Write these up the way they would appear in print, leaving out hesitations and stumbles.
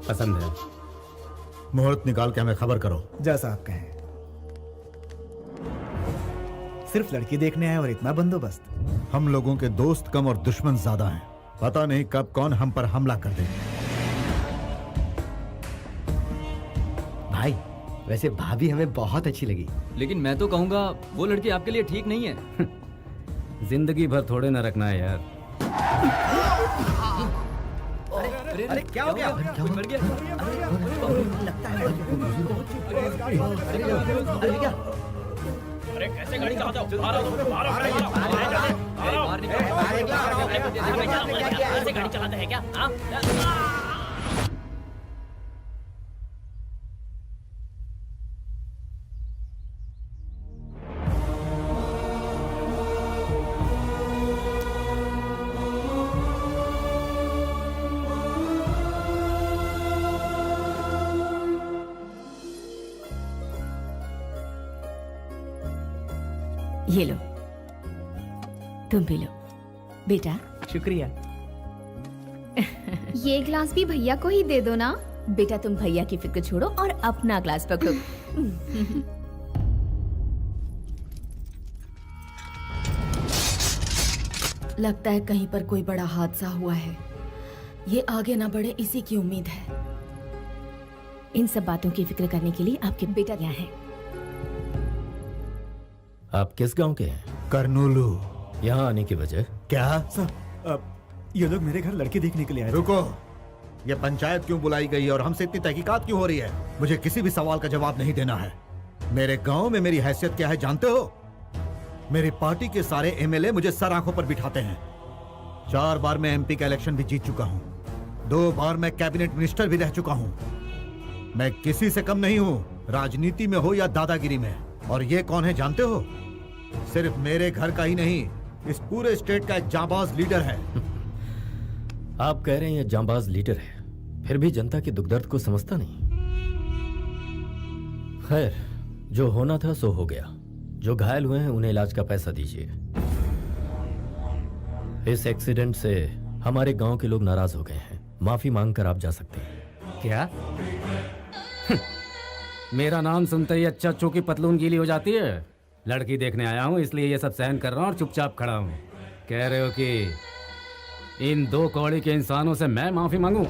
पसंद है। मुहूर्त निकाल के हमें खबर करो। जैसा आप कहें। सिर्फ लड़की देखने आए और इतना बंदोबस्त? हम लोगों के दोस्त कम और दुश्मन ज्यादा हैं। पता नहीं कब कौन हम पर हमला कर दे। भाई वैसे भाभी हमें बहुत अच्छी लगी, लेकिन मैं तो कहूंगा वो लड़की आपके लिए ठीक नहीं है। जिंदगी भर थोड़े ना रखना है यार। अरे क्या हो गया? कुछ मर गया? अरे कैसे गाड़ी चलाते हो? कैसे गाड़ी चलाते हैं क्या? ये लो, तुम भी लो बेटा। शुक्रिया। ये ग्लास भी भैया को ही दे दो ना। बेटा तुम भैया की फिक्र छोड़ो और अपना ग्लास पकड़ो। लगता है कहीं पर कोई बड़ा हादसा हुआ है। ये आगे ना बढ़े इसी की उम्मीद है। इन सब बातों की फिक्र करने के लिए आपके बेटा यहाँ हैं। आप किस गांव के हैं? करनूलू। यहाँ आने की वजह? क्या? सर ये लोग मेरे घर लड़की देखने के लिए आए थे। रुको, ये पंचायत क्यों बुलाई गई है और हमसे इतनी तहकीकात क्यों हो रही है? मुझे किसी भी सवाल का जवाब नहीं देना है। मेरे गांव में मेरी हैसियत क्या है जानते हो? मेरी पार्टी के सारे एमएलए मुझे सर आंखों पर बिठाते हैं। 4 बार मैं एमपी का इलेक्शन भी जीत चुका हूँ। 2 बार मैं कैबिनेट मिनिस्टर भी रह चुका हूँ। मैं किसी से कम नहीं हूँ, राजनीति में हो या दादागिरी में। और ये कौन है जानते हो? सिर्फ मेरे घर का ही नहीं, इस पूरे स्टेट का एक जांबाज लीडर है। आप कह रहे हैं ये जांबाज लीडर है, फिर भी जनता के दुख दर्द को समझता नहीं। खैर, जो होना था सो हो गया। जो घायल हुए हैं उन्हें इलाज का पैसा दीजिए। इस एक्सीडेंट से हमारे गांव के लोग नाराज हो गए हैं। माफी मांगकर आप जा सकते हैं। क्या? मेरा नाम सुनते ही अच्छा चूकी पतलून गीली हो जाती है। लड़की देखने आया हूं इसलिए ये सब सहन कर रहा हूं और चुपचाप खड़ा हूं। कह रहे हो कि इन 2 कौड़ी के इंसानों से मैं माफी मांगूं?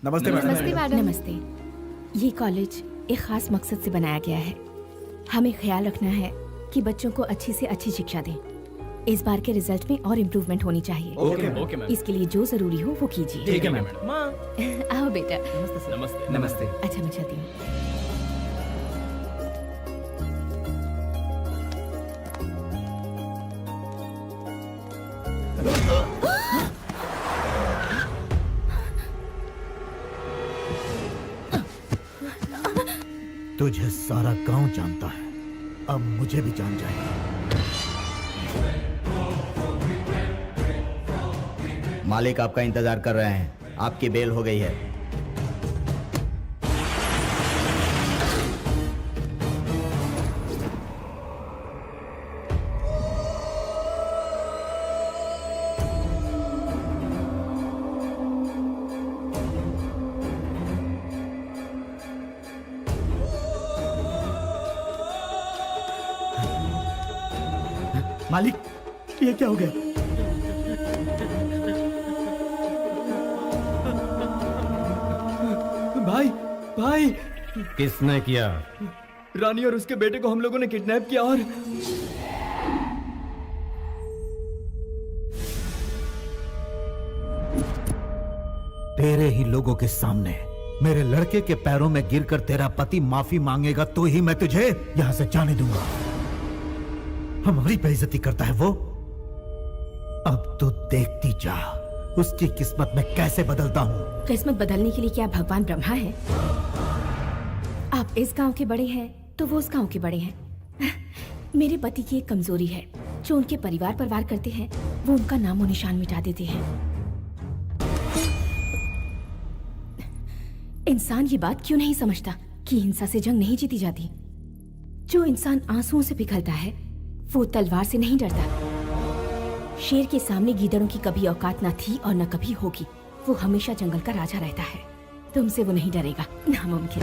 नमस्ते मैडम। नमस्ते मैडम। नमस्ते। ये कॉलेज एक खास मकसद से बनाया गया है। हमें ख्याल रखना है कि बच्चों को अच्छी से अच्छी शिक्षा दें। इस बार के रिजल्ट में और इम्प्रूवमेंट होनी चाहिए। Okay ma'am. इसके लिए जो जरूरी हो वो कीजिए। ठीक है मैम। आओ बेटा। नमस्ते। नमस्ते। अच्छा मैं चलती हूँ। तुझे सारा गांव जानता है, अब मुझे भी जान जाएगा। मालिक आपका इंतजार कर रहे हैं। आपकी बेल हो गई है। मालिक, ये क्या हो गया? भाई किसने किया? रानी और उसके बेटे को हम लोगों ने किडनैप किया और तेरे ही लोगों के सामने मेरे लड़के के पैरों में गिरकर तेरा पति माफी मांगेगा तो ही मैं तुझे यहां से जाने दूंगा। हमारी बेइज्जती करता है वो। अब तो देखती जा उसकी किस्मत में कैसे बदलता हूँ। किस्मत बदलने के लिए क्या भगवान ब्रह्मा है? आप इस गांव के बड़े हैं तो वो उस गांव के बड़े हैं। मेरे पति की एक कमजोरी है, जो उनके परिवार पर वार करते हैं वो उनका नामो निशान मिटा देते हैं। इंसान ये बात क्यों नहीं समझता कि हिंसा से जंग नहीं जीती जाती। जो इंसान आंसुओं से पिघलता है वो तलवार से नहीं डरता। शेर के सामने गीदड़ों की कभी औकात न थी और न कभी होगी। वो हमेशा जंगल का राजा रहता है। तुमसे वो नहीं डरेगा, नामुमकिन।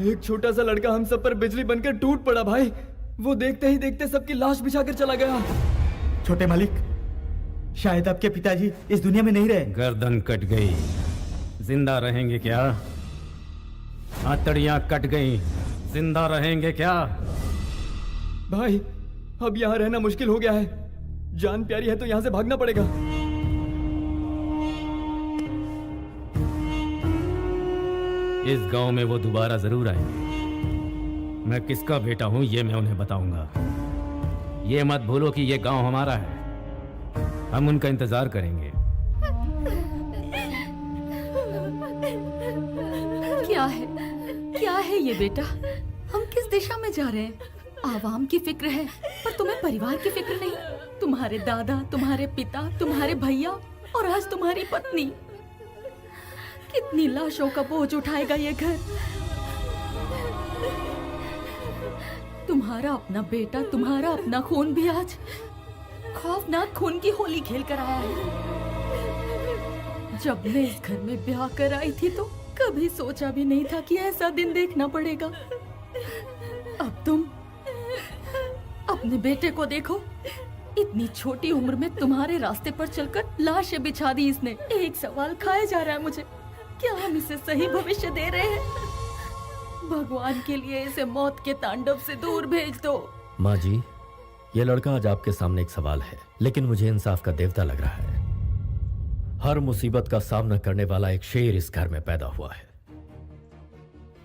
एक छोटा सा लड़का हम सब पर बिजली बनकर टूट पड़ा भाई। वो देखते ही देखते सबकी लाश बिछाकर चला गया। छोटे मालिक, शायद आपके पिताजी इस दुनिया में नहीं रहे। गर्दन कट गई, जिंदा रहेंगे क्या? हथकड़ियां कट गई, जिंदा रहेंगे क्या? भाई अब यहाँ रहना मुश्किल हो गया है। जान प्यारी है तो यहाँ से भागना पड़ेगा। इस गांव में वो दोबारा जरूर आएंगे। मैं किसका बेटा हूं ये मैं उन्हें बताऊंगा। ये मत भूलो कि ये गांव हमारा है। हम उनका इंतजार करेंगे। क्या है ये बेटा? हम किस दिशा में जा रहे हैं? आवाम की फिक्र है पर तुम्हें परिवार की फिक्र नहीं। तुम्हारे दादा, तुम्हारे पिता, तुम्हारे भैया और आज तुम्हारी पत्नी। कितनी लाशों का बोझ उठाएगा ये घर? तुम्हारा अपना बेटा, तुम्हारा अपना खून भी आज खौफनाक खून की होली खेल कर आया है। जब मैं इस घर में ब्याह कर आई थी तो कभी सोचा भी नहीं था कि ऐसा दिन देखना पड़ेगा। अब तुम अपने बेटे को देखो, इतनी छोटी उम्र में तुम्हारे रास्ते पर चलकर लाशें बिछा दी इसने। एक सवाल खाया जा रहा है मुझे, क्या हम इसे सही भविष्य दे रहे हैं? भगवान के लिए इसे मौत के तांडव से दूर भेज दो। माँ जी, ये लड़का आज आपके सामने एक सवाल है, लेकिन मुझे इंसाफ का देवता लग रहा है। हर मुसीबत का सामना करने वाला एक शेर इस घर में पैदा हुआ है।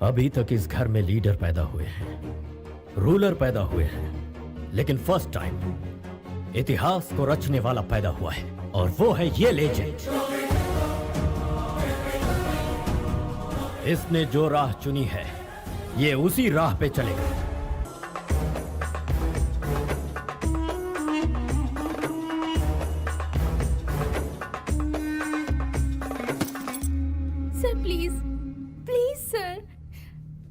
अभी तक इस घर में लीडर पैदा हुए हैं, रूलर पैदा हुए हैं, लेकिन फर्स्ट टाइम इतिहास को रचने वाला पैदा हुआ है, और वो है ये लेजेंड। इसने जो राह चुनी है ये उसी राह पे चलेगा। सर प्लीज, प्लीज सर,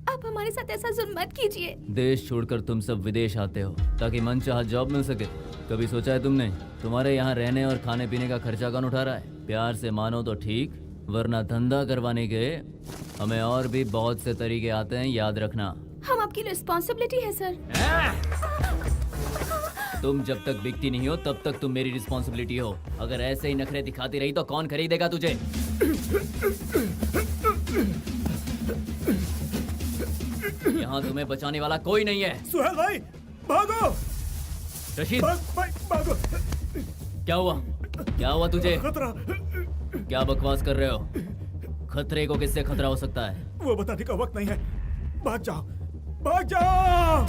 आप हमारे साथ ऐसा जुल्म मत कीजिए। देश छोड़कर तुम सब विदेश आते हो ताकि मनचाहा जॉब मिल सके। कभी सोचा है तुमने तुम्हारे यहाँ रहने और खाने पीने का खर्चा कौन उठा रहा है? प्यार से मानो तो ठीक, वरना धंधा करवाने के हमें और भी बहुत से तरीके आते हैं, याद रखना। हम आपकी रिस्पॉन्सिबिलिटी है सर। तुम जब तक बिकती नहीं हो तब तक तुम मेरी रिस्पॉन्सिबिलिटी हो। अगर ऐसे ही नखरे दिखाती रही तो कौन खरीदेगा तुझे? यहाँ तुम्हें बचाने वाला कोई नहीं है। सुहेल भाई, भागो! रशीद, भागो! क्या हुआ? क्या हुआ तुझे? खतरा! क्या बकवास कर रहे हो? खतरे को किससे खतरा हो सकता है? वो बताने का वक्त नहीं है। भाग जाओ, भाग जाओ!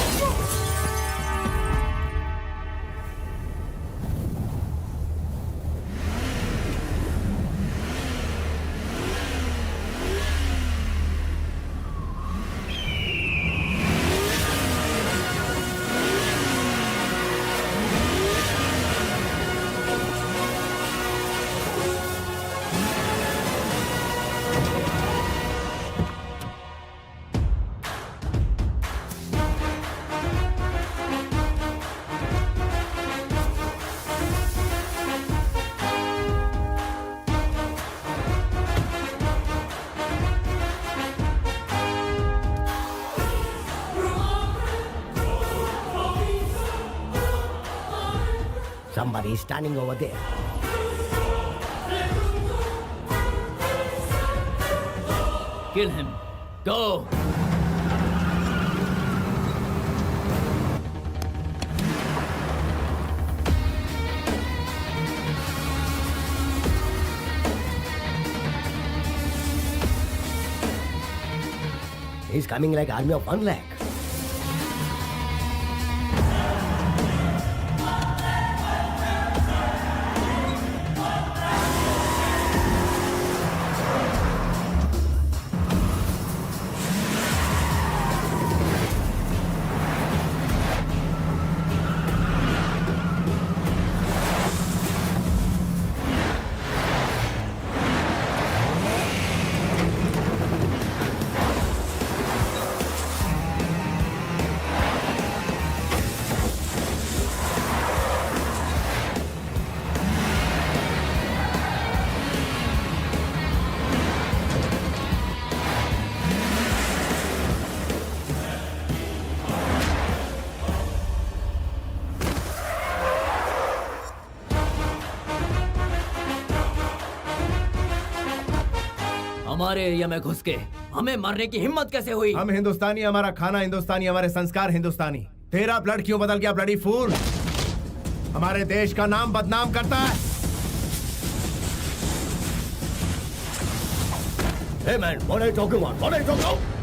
Somebody is standing over there. Kill him. Go. He's coming like army of 1 lakh. हमारे एरिया में घुस के हमें मारने की हिम्मत कैसे हुई? हम हिंदुस्तानी, हमारा खाना हिंदुस्तानी, हमारे संस्कार हिंदुस्तानी। तेरा ब्लड क्यों बदल गया ब्लडी फूल? हमारे देश का नाम बदनाम करता है। Hey man, what are you talking about? What are you talking about?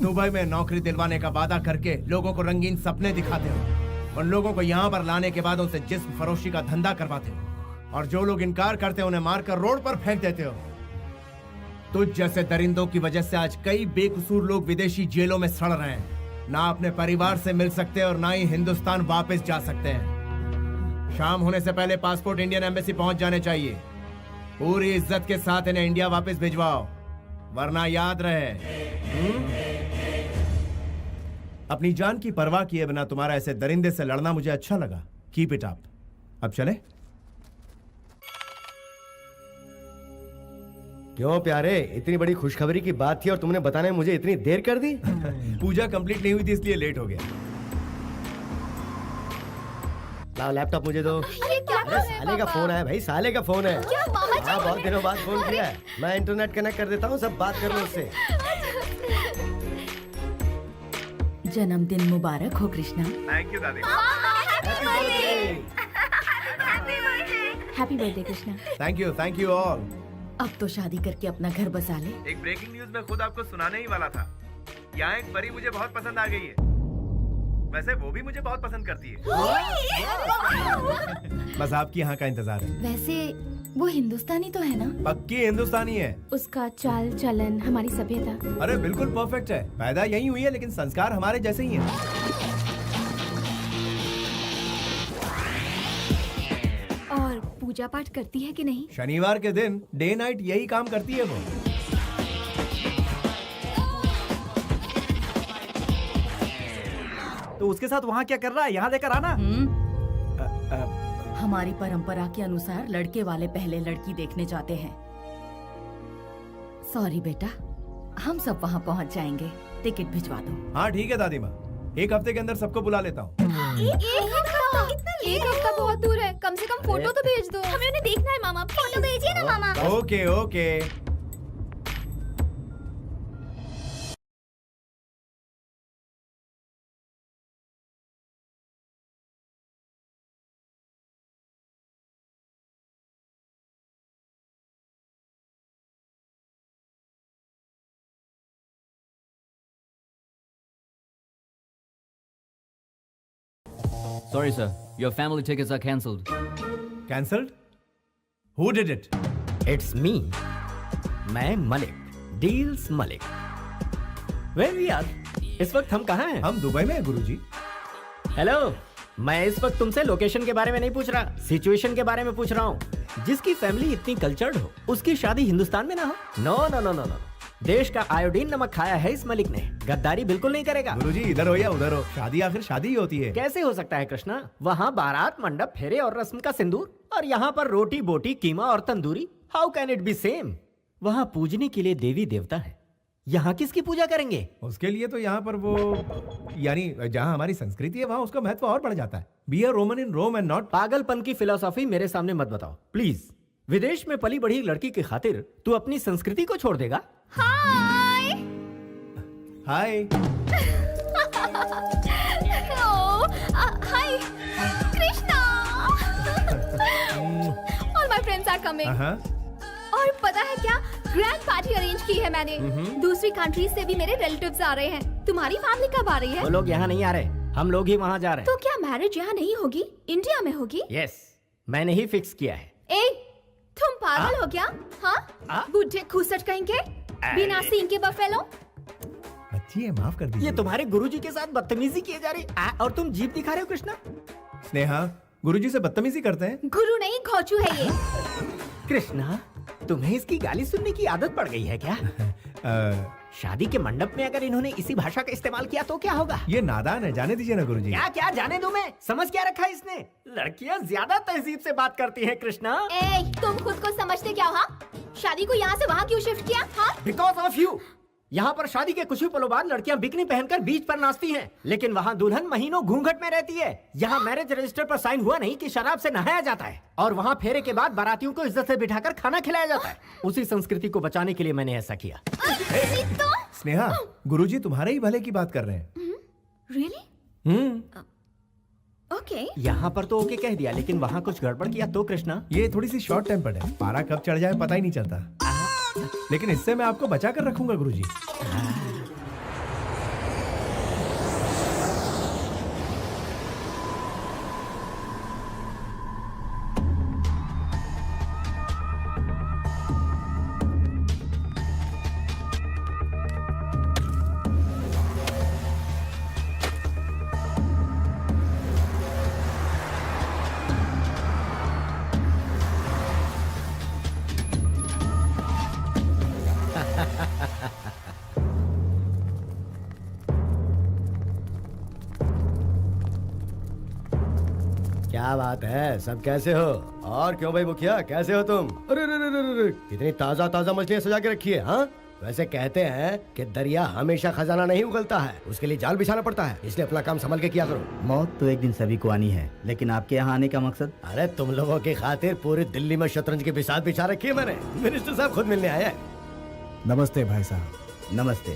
Dubai में नौकरी दिलवाने का वादा करके लोगों को रंगीन सपने दिखाते हो, उन लोगों को यहाँ पर लाने के बाद उनसे जिस्म फरोशी का धंधा करवाते हो, और जो लोग इनकार करते हैं उन्हें मारकर रोड पर फेंक देते हो। तुझ जैसे दरिंदों की वजह से आज कई बेकसूर लोग विदेशी जेलों में सड़ रहे हैं, ना अपने परिवार से मिल सकते और ना ही हिंदुस्तान वापस जा सकते हैं। शाम होने से पहले पासपोर्ट इंडियन एम्बेसी पहुंच जाने चाहिए। पूरी इज्जत के साथ इन्हें इंडिया वापस भिजवाओ, वरना याद रहे अपनी जान की परवाह किए बिना तुम्हारा ऐसे दरिंदे से लड़ना मुझे अच्छा लगा। Keep it up. अब चले? क्यों प्यारे, इतनी बड़ी खुशखबरी की बात थी और तुमने बताने में मुझे इतनी देर कर दी? पूजा कंप्लीट नहीं हुई थी इसलिए लेट हो गया। लाओ लैपटॉप मुझे दो। अरे साले का फोन है भाई, साले का फोन है। हाँ, बहुत दिनों बाद फोन किया है। मैं इंटरनेट कनेक्ट कर देता हूँ, सब बात कर लो उससे। जन्मदिन मुबारक हो कृष्णा। थैंक यू दादी। Happy birthday Krishna. Thank you all. अब तो शादी करके अपना घर बसा ले। एक ब्रेकिंग न्यूज मैं खुद आपको सुनाने ही वाला था। यहाँ एक परी मुझे बहुत पसंद आ गई है। वैसे वो भी मुझे बहुत पसंद करती है। बस आपकी यहाँ का इंतजार है। वैसे वो हिंदुस्तानी तो है ना? पक्की हिंदुस्तानी है। उसका चाल चलन, हमारी सभ्यता। अरे बिल्कुल परफेक्ट है। पैदा यही हुई है लेकिन संस्कार हमारे जैसे ही हैं। और पूजा पाठ करती है कि नहीं? शनिवार के दिन डे नाइट यही काम करती है वो। तो उसके साथ वहाँ क्या कर रहा है? यहाँ लेकर आना। हमारी परंपरा के अनुसार लड़के वाले पहले लड़की देखने जाते हैं। सॉरी बेटा, हम सब वहाँ पहुँच जाएंगे। टिकट भिजवा दो। हाँ ठीक है दादी माँ, एक हफ्ते के अंदर सबको बुला लेता हूँ। एक हफ्ता बहुत दूर है, कम से कम फोटो तो भेज दो। हमें उन्हें देखना है मामा, फोटो भेजिए ना मामा। Okay okay. Sorry sir, Your family tickets are cancelled. Cancelled? Who did it? It's me, मैं मलिक, डील्स मलिक। Where we are? इस वक्त हम कहाँ हैं? हम दुबई में हैं गुरुजी। हेलो, मैं इस वक्त तुमसे लोकेशन के बारे में नहीं पूछ रहा, सिचुएशन के बारे में पूछ रहा हूँ। जिसकी फैमिली इतनी कल्चर्ड हो, उसकी शादी हिंदुस्तान में ना हो? No no no no no, देश का आयोडीन नमक खाया है इस मलिक ने, गद्दारी बिल्कुल नहीं करेगा। गुरुजी इधर हो या उधर हो, शादी आखिर शादी ही होती है। कैसे हो सकता है कृष्णा? वहाँ बारात, मंडप, फेरे और रस्म का सिंदूर, और यहाँ पर रोटी बोटी, कीमा और tandoori. How can it be same? वहाँ पूजने के लिए देवी देवता है, यहाँ किसकी पूजा करेंगे? उसके लिए तो यहाँ पर वो, यानी जहाँ हमारी संस्कृति है वहाँ उसका महत्व और बढ़ जाता है। Be a Roman in Rome and not. पागलपन की फिलॉसफी मेरे सामने मत बताओ प्लीज। विदेश में पली बढ़ी लड़की की खातिर तू अपनी संस्कृति को छोड़ देगा? Hi hi. Hi Krishna. All my friends are coming. और पता है क्या, ग्रैंड पार्टी अरेंज की है मैंने। दूसरी कंट्रीज से भी मेरे रिलेटिव्स आ रहे हैं। तुम्हारी फैमिली कब आ रही है? वो लोग यहाँ नहीं आ रहे, हम लोग ही वहाँ जा रहे हैं। तो क्या मैरिज यहाँ नहीं होगी, इंडिया में होगी? यस, मैंने ही फिक्स किया है। ए, तुम पागल हो क्या? हाँ, बुढ़े खूसट कहेंगे, बिना सींग के बफेलो। बच्ची है, माफ कर दीजिए। ये तुम्हारे गुरुजी के साथ बदतमीजी किए जा रही और तुम जीप दिखा रहे हो कृष्णा। स्नेहा, गुरुजी से बदतमीजी करते हैं? गुरु नहीं, घोचू है ये। कृष्णा, तुम्हें इसकी गाली सुनने की आदत पड़ गई है क्या? शादी के मंडप में अगर इन्होंने इसी भाषा का इस्तेमाल किया तो क्या होगा? ये नादान है, जाने दीजिए ना गुरुजी। क्या क्या जाने दूं मैं? समझ क्या रखा है इसने? लड़कियां ज्यादा तहजीब से बात करती हैं कृष्णा। ए, तुम खुद को समझते क्या हो? हाँ? शादी को यहाँ से वहाँ क्यों शिफ्ट किया? हाँ? Because of you. यहाँ पर शादी के कुछ ही पलों बाद लड़कियां बिकनी पहनकर बीच पर नाचती हैं, लेकिन वहाँ दुल्हन महीनों घूंघट में रहती है। यहाँ मैरिज रजिस्टर पर साइन हुआ नहीं कि शराब से नहाया जाता है, और वहाँ फेरे के बाद बारातियों को इज्जत से बिठाकर खाना खिलाया जाता है। उसी संस्कृति को बचाने के लिए मैंने ऐसा किया। स्नेहा, गुरुजी तुम्हारे ही भले की बात कर रहे हैं। Really? ओके। यहाँ पर तो ओके कह दिया, लेकिन वहाँ कुछ गड़बड़ किया तो कृष्णा? ये थोड़ी सी शॉर्ट टेम्पर्ड है, पारा कब चढ़ जाए पता ही नहीं चलता। लेकिन इससे मैं आपको बचा कर रखूंगा गुरुजी। क्या बात है, सब कैसे हो? और क्यों भाई मुखिया, कैसे हो तुम? अरे कितनी ताजा ताजा मछलियाँ सजा के रखी है। हाँ, वैसे कहते हैं कि दरिया हमेशा खजाना नहीं उगलता है, उसके लिए जाल बिछाना पड़ता है, इसलिए अपना काम संभल के किया करो। मौत तो एक दिन सभी को आनी है, लेकिन आपके यहाँ आने का मकसद? अरे तुम लोगों की खातिर पूरी दिल्ली में शतरंज की बिसात बिछा रखी है मैंने। मिनिस्टर साहब खुद मिलने आया है। नमस्ते भाई साहब। नमस्ते।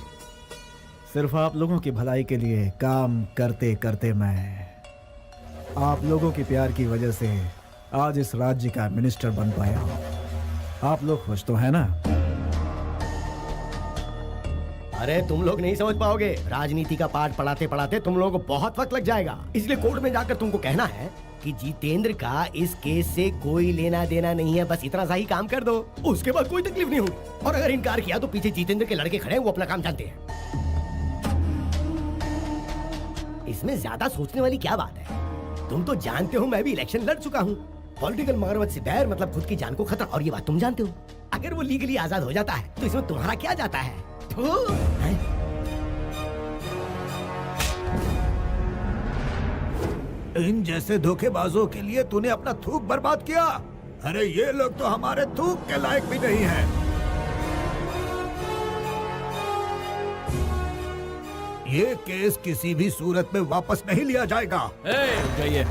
सिर्फ आप लोगों की भलाई के लिए काम करते करते मैं आप लोगों के प्यार की वजह से आज इस राज्य का मिनिस्टर बन पाया हूँ। आप लोग खुश तो है ना? अरे तुम लोग नहीं समझ पाओगे, राजनीति का पाठ पढ़ाते पढ़ाते तुम लोगों को बहुत वक्त लग जाएगा। इसलिए कोर्ट में जाकर तुमको कहना है कि जितेंद्र का इस केस से कोई लेना देना नहीं है, बस इतना सा ही काम कर दो, उसके बाद कोई तकलीफ नहीं होगी। और अगर इनकार किया तो पीछे जितेंद्र के लड़के खड़े हैं, वो अपना काम जानते हैं। इसमें ज्यादा सोचने वाली क्या बात है? तुम तो जानते हो मैं भी इलेक्शन लड़ चुका हूँ। पॉलिटिकल मगरमच्छ से बैर मतलब खुद की जान को खतरा, और ये बात तुम जानते हो। अगर वो लीगली आजाद हो जाता है तो इसमें तुम्हारा क्या जाता है? इन जैसे धोखेबाजों के लिए तूने अपना थूक बर्बाद किया। अरे ये लोग तो हमारे थूक के लायक भी नहीं है। ये केस किसी भी सूरत में वापस नहीं लिया जाएगा। जाइए।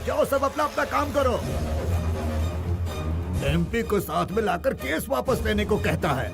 जाओ सब अपना अपना काम करो। एमपी को साथ में लाकर केस वापस लेने को कहता है।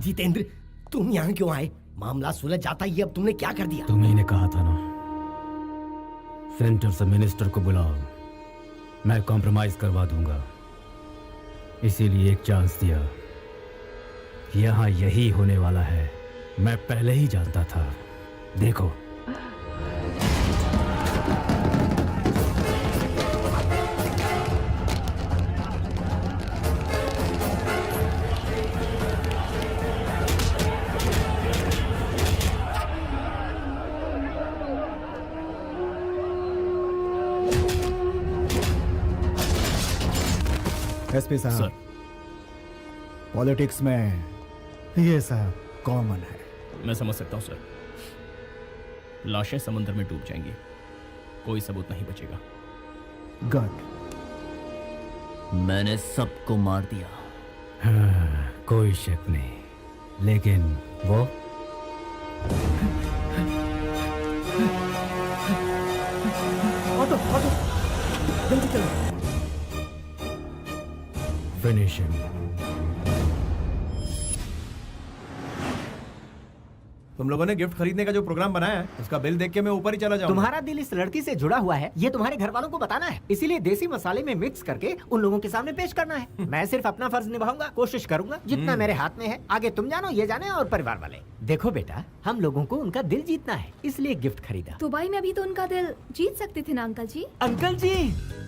जितेंद्र, तुम यहाँ क्यों आए? मामला सुलझ जाता ही, अब तुमने क्या कर दिया? तुम्ही ने कहा था ना, सेंटर से मिनिस्टर को बुलाओ, मैं कॉम्प्रोमाइज करवा दूंगा। इसीलिए एक चांस दिया। यहाँ यही होने वाला है, मैं पहले ही जानता था। देखो, एसपी साहब, पॉलिटिक्स में ये सब कॉमन है। मैं समझ सकता हूँ सर। लाशें समुद्र में डूब जाएंगी, कोई सबूत नहीं बचेगा। गुड। मैंने सबको मार दिया। हाँ, कोई शक नहीं, लेकिन वो ऑटो, ऑटो, जल्दी चलो। फिनिशिंग। तुम लोगों ने गिफ्ट खरीदने का जो प्रोग्राम बनाया है, उसका बिल देख के मैं ऊपर ही चला जाऊंगा। तुम्हारा दिल इस लड़की से जुड़ा हुआ है, ये तुम्हारे घर वालों को बताना है, इसीलिए देसी मसाले में मिक्स करके उन लोगों के सामने पेश करना है। मैं सिर्फ अपना फर्ज निभाऊंगा, कोशिश करूंगा जितना मेरे हाथ में है। आगे तुम जानो, ये जाने और परिवार वाले। देखो बेटा, हम लोगों को उनका दिल जीतना है, इसलिए गिफ्ट खरीदा। दुबई में भी तो उनका दिल जीत सकते थे ना अंकल जी। अंकल जी,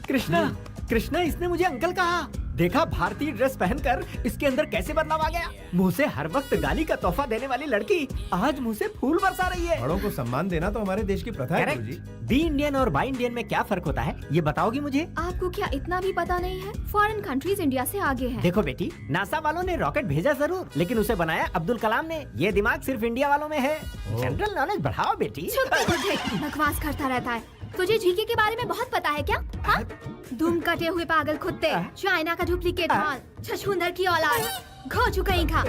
कृष्णा, कृष्णा, इसने मुझे अंकल कहा। देखा भारतीय ड्रेस पहनकर इसके अंदर कैसे बदलाव आ गया। मुंह से हर वक्त गाली का तोहफा देने वाली लड़की आज मुंह से फूल बरसा रही है। बड़ों को सम्मान देना तो हमारे देश की प्रथा है गुरुजी। बी इंडियन और बाई इंडियन में क्या फर्क होता है, ये बताओगी मुझे? आपको क्या इतना भी पता नहीं है? फॉरेन कंट्रीज इंडिया से आगे हैं। देखो बेटी, नासा वालों ने रॉकेट भेजा जरूर, लेकिन उसे बनाया अब्दुल कलाम ने। ये दिमाग सिर्फ इंडिया वालों में है। जनरल नॉलेज बढ़ाओ बेटी। चुप कर बुढ़े, बकवास करता रहता है। तुझे जीके के बारे में बहुत पता है क्या? हाँ? दुम कटे हुए पागल कुत्ते, चाइना का डुप्लीकेट माल, छछूंदर की औलाद, घो चुकई खा।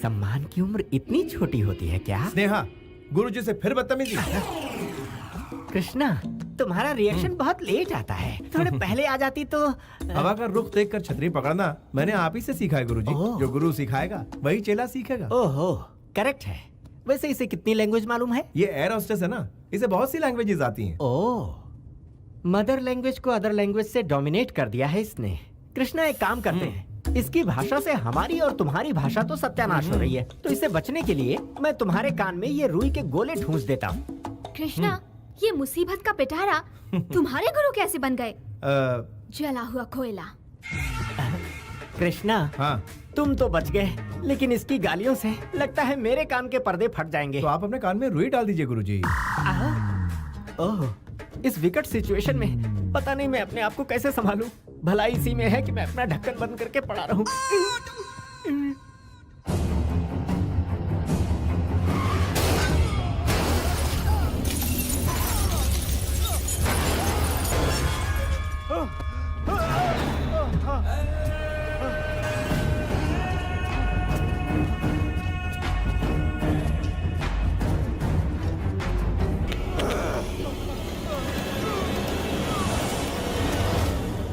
सम्मान की उम्र इतनी छोटी होती है क्या? स्नेहा, गुरुजी से फिर बदतमीजी। कृष्णा, तुम्हारा रिएक्शन बहुत लेट आता है, थोड़े पहले आ जाती तो। हवा का रुख देखकर छतरी पकड़ना मैंने आप ही से सीखा है गुरुजी। जो गुरु सिखाएगा वही चेला सीखेगा। ओहो, करेक्ट है। वैसे इसे कितनी लैंग्वेज मालूम है? ये एयर होस्टेस है ना, इसे बहुत सी लैंग्वेजेस आती हैं। ओह, मदर लैंग्वेज को अदर लैंग्वेज से डोमिनेट कर दिया है इसने। कृष्णा, एक काम करते हैं, इसकी भाषा से हमारी और तुम्हारी भाषा तो सत्यानाश हो रही है, तो इससे बचने के लिए मैं तुम्हारे कान में ये रुई के गोले ठूंस देता हूँ। कृष्णा, ये मुसीबत का पिटारा तुम्हारे गुरु कैसे बन गए? जला हुआ कोयला। कृष्णा, हाँ, तुम तो बच गए, लेकिन इसकी गालियों से लगता है मेरे कान के पर्दे फट जाएंगे। तो आप अपने कान में रुई डाल दीजिए गुरुजी। ओह, इस विकट सिचुएशन में पता नहीं मैं अपने आप को कैसे संभालूं। भलाई इसी में है कि मैं अपना ढक्कन बंद करके पड़ा रहूं।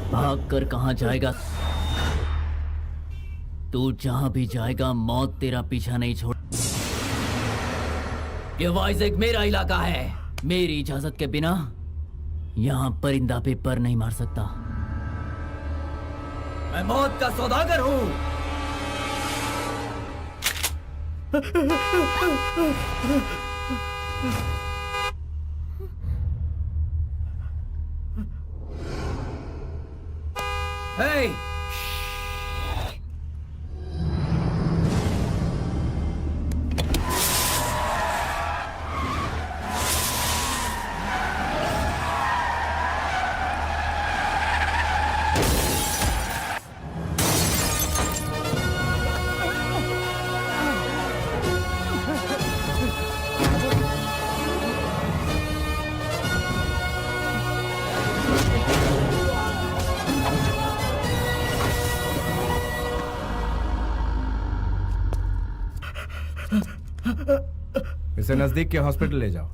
भाग कर कहाँ जाएगा? तू जहां भी जाएगा मौत तेरा पीछा नहीं छोड़। ये वाइज़ेक मेरा इलाका है, मेरी इजाजत के बिना यहाँ परिंदा पे पर नहीं मार सकता। मैं मौत का सौदागर हूँ। Hey! इसे नजदीक के हॉस्पिटल ले जाओ।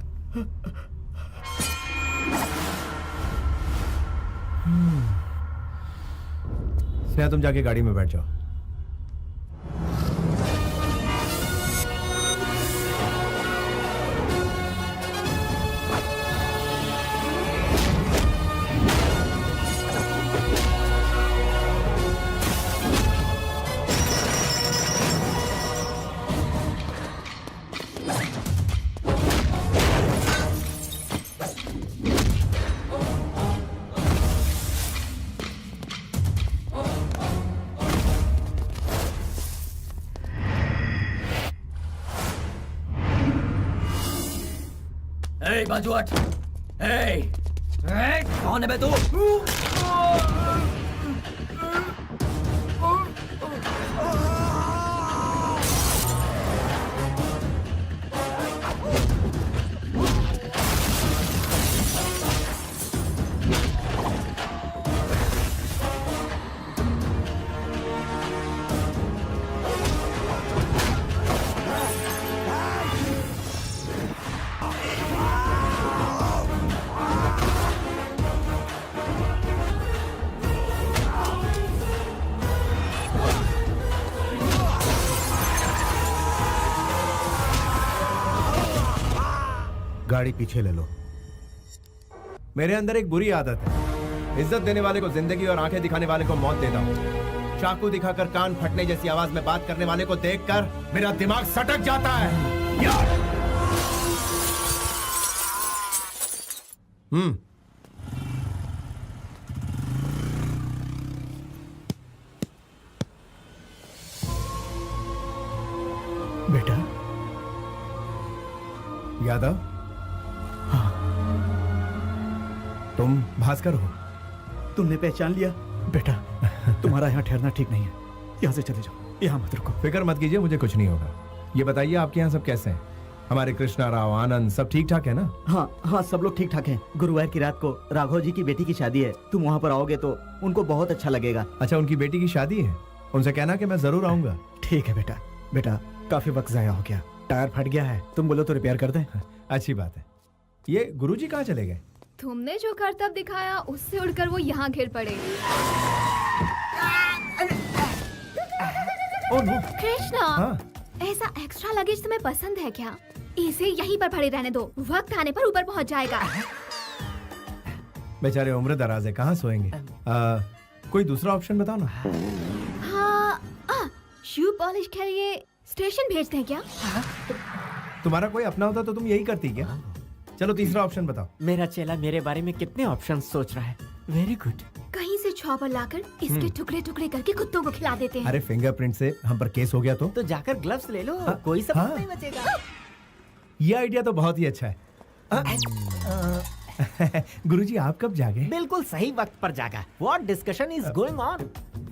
स्नेहा तुम जाके गाड़ी में बैठ जाओ। बाजू हट। कौन है बे तू? गाड़ी पीछे ले लो। मेरे अंदर एक बुरी आदत है, इज्जत देने वाले को जिंदगी और आंखें दिखाने वाले को मौत देता हूँ। चाकू दिखाकर कान फटने जैसी आवाज में बात करने वाले को देखकर मेरा दिमाग सटक जाता है। बेटा यादव, तुम भास्कर हो? तुमने पहचान लिया? बेटा तुम्हारा यहाँ ठहरना ठीक नहीं है, यहाँ से चले जाओ, यहाँ मत रुको। फिक्र मत कीजिए, मुझे कुछ नहीं होगा। ये बताइए आपके यहाँ सब कैसे हैं? हमारे कृष्णा राव, आनंद सब ठीक ठाक है ना? हाँ हाँ, सब लोग ठीक ठाक हैं। गुरुवार की रात को राघव जी की बेटी की शादी है, तुम वहाँ पर आओगे तो उनको बहुत अच्छा लगेगा। अच्छा, उनकी बेटी की शादी है? उनसे कहना कि मैं जरूर आऊंगा। ठीक है बेटा। बेटा काफी वक्त जाया हो गया, टायर फट गया है, तुम बोलो तो रिपेयर कर दें। अच्छी बात है। ये गुरुजी कहाँ चले गए? तुमने जो करतब दिखाया उससे उड़कर वो यहाँ गिर पड़े। कृष्णा, हाँ? ऐसा एक्स्ट्रा लगेज तुम्हें पसंद है क्या? इसे यहीं पर पड़े रहने दो, वक्त आने पर ऊपर पहुँच जाएगा। बेचारे उम्र दराज है, कहाँ सोएंगे? कोई दूसरा ऑप्शन बताओ ना। हाँ, शू पॉलिश के लिए स्टेशन भेज दें क्या? तुम्हारा कोई अपना होता तो तुम यही करती क्या? चलो तीसरा ऑप्शन बताओ। मेरा चेला मेरे बारे में कितने ऑप्शन सोच रहा है। Very good. कहीं से चॉपर लाकर इसके टुकड़े टुकड़े करके कुत्तों को खिला देते हैं। अरे फिंगरप्रिंट से हम पर केस हो गया तो जाकर ग्लव्स ले लो, कोई सबूत नहीं बचेगा। ये आइडिया तो बहुत ही अच्छा है। गुरुजी आप कब जागे? बिल्कुल सही वक्त पर जागा। What discussion is going on?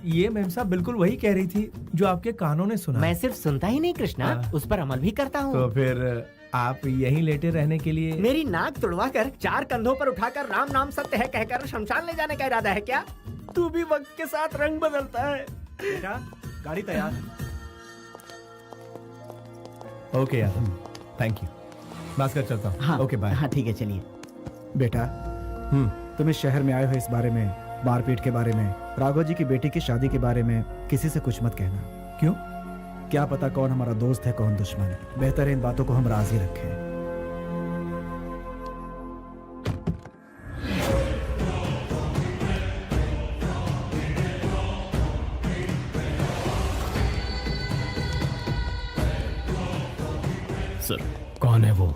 ये मैम साहब बिल्कुल वही कह रही थी जो आपके कानों ने सुना। मैं सिर्फ सुनता ही नहीं कृष्णा, उस पर अमल भी करता हूँ। तो फिर आप यहीं लेटे रहने के लिए? मेरी नाक तुड़वा कर 4 कंधों पर उठाकर राम नाम सत्य है कहकर शमशान ले जाने का इरादा है क्या? तू भी वक्त के साथ रंग बदलता है। बेटा गाड़ी तैयार है। ओके यार, थैंक यू। भास्कर चलता हूँ। हाँ, ओके बाय। हाँ ठीक है, चलिए। बेटा तुम इस शहर में आए हो, इस बारे में, मारपीट के बारे में, राघव जी की बेटी की शादी के बारे में किसी से कुछ मत कहना। क्यों? क्या पता कौन हमारा दोस्त है कौन दुश्मन। बेहतर है इन बातों को हम राज ही रखें। सर, कौन है वो?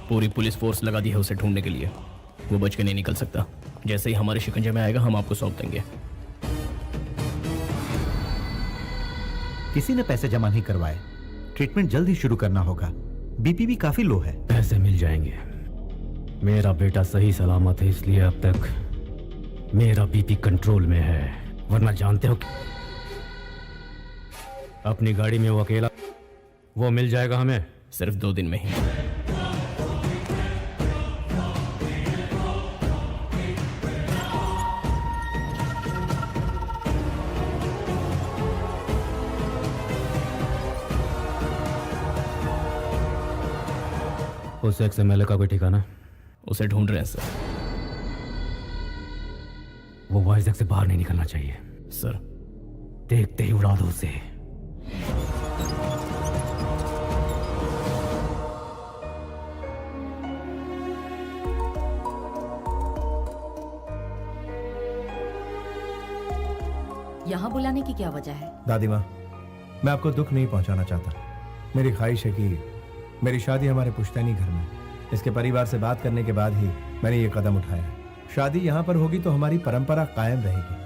पूरी पुलिस फोर्स लगा दी है उसे ढूंढने के लिए। वो बच के नहीं निकल सकता। जैसे ही हमारे शिकंजे में आएगा हम आपको सौंप देंगे। किसी ने पैसे जमा नहीं करवाए, ट्रीटमेंट जल्द ही शुरू करना होगा। बीपी भी काफी लो है। पैसे मिल जाएंगे। मेरा बेटा सही सलामत है, इसलिए अब तक मेरा बीपी कंट्रोल में है। वरना जानते हो अपनी गाड़ी में वो अकेला, वो मिल जाएगा हमें सिर्फ 2 दिन में ही। उस XMLA का कोई ठिकाना? उसे ढूंढ रहे हैं सर। वो वाइजैक से बाहर नहीं निकलना चाहिए। सर, देखते ही उड़ा दो उसे। यहाँ बुलाने की क्या वजह है? दादी माँ, मैं आपको दुख नहीं पहुंचाना चाहता। मेरी ख्वाहिश है कि मेरी शादी हमारे पुश्तैनी घर में। इसके परिवार से बात करने के बाद ही मैंने ये कदम उठाया है। शादी यहाँ पर होगी तो हमारी परंपरा कायम रहेगी।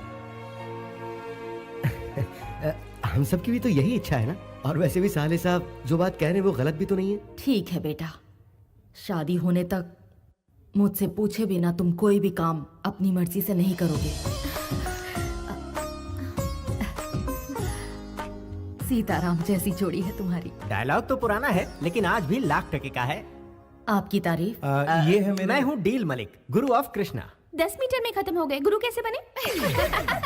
हम सबकी भी तो यही इच्छा है ना। और वैसे भी साले साहब जो बात कह रहे हैं वो गलत भी तो नहीं है। ठीक है बेटा, शादी होने तक मुझसे पूछे बिना तुम कोई भी काम अपनी मर्जी से नहीं करोगे। सीताराम जैसी जोड़ी है तुम्हारी। डायलॉग तो पुराना है लेकिन आज भी लाख टके का है। आपकी तारीफ। ये है मेरे... मैं हूँ deal Malik, Guru of Krishna. 10 metre में खत्म हो गए, गुरु कैसे बने?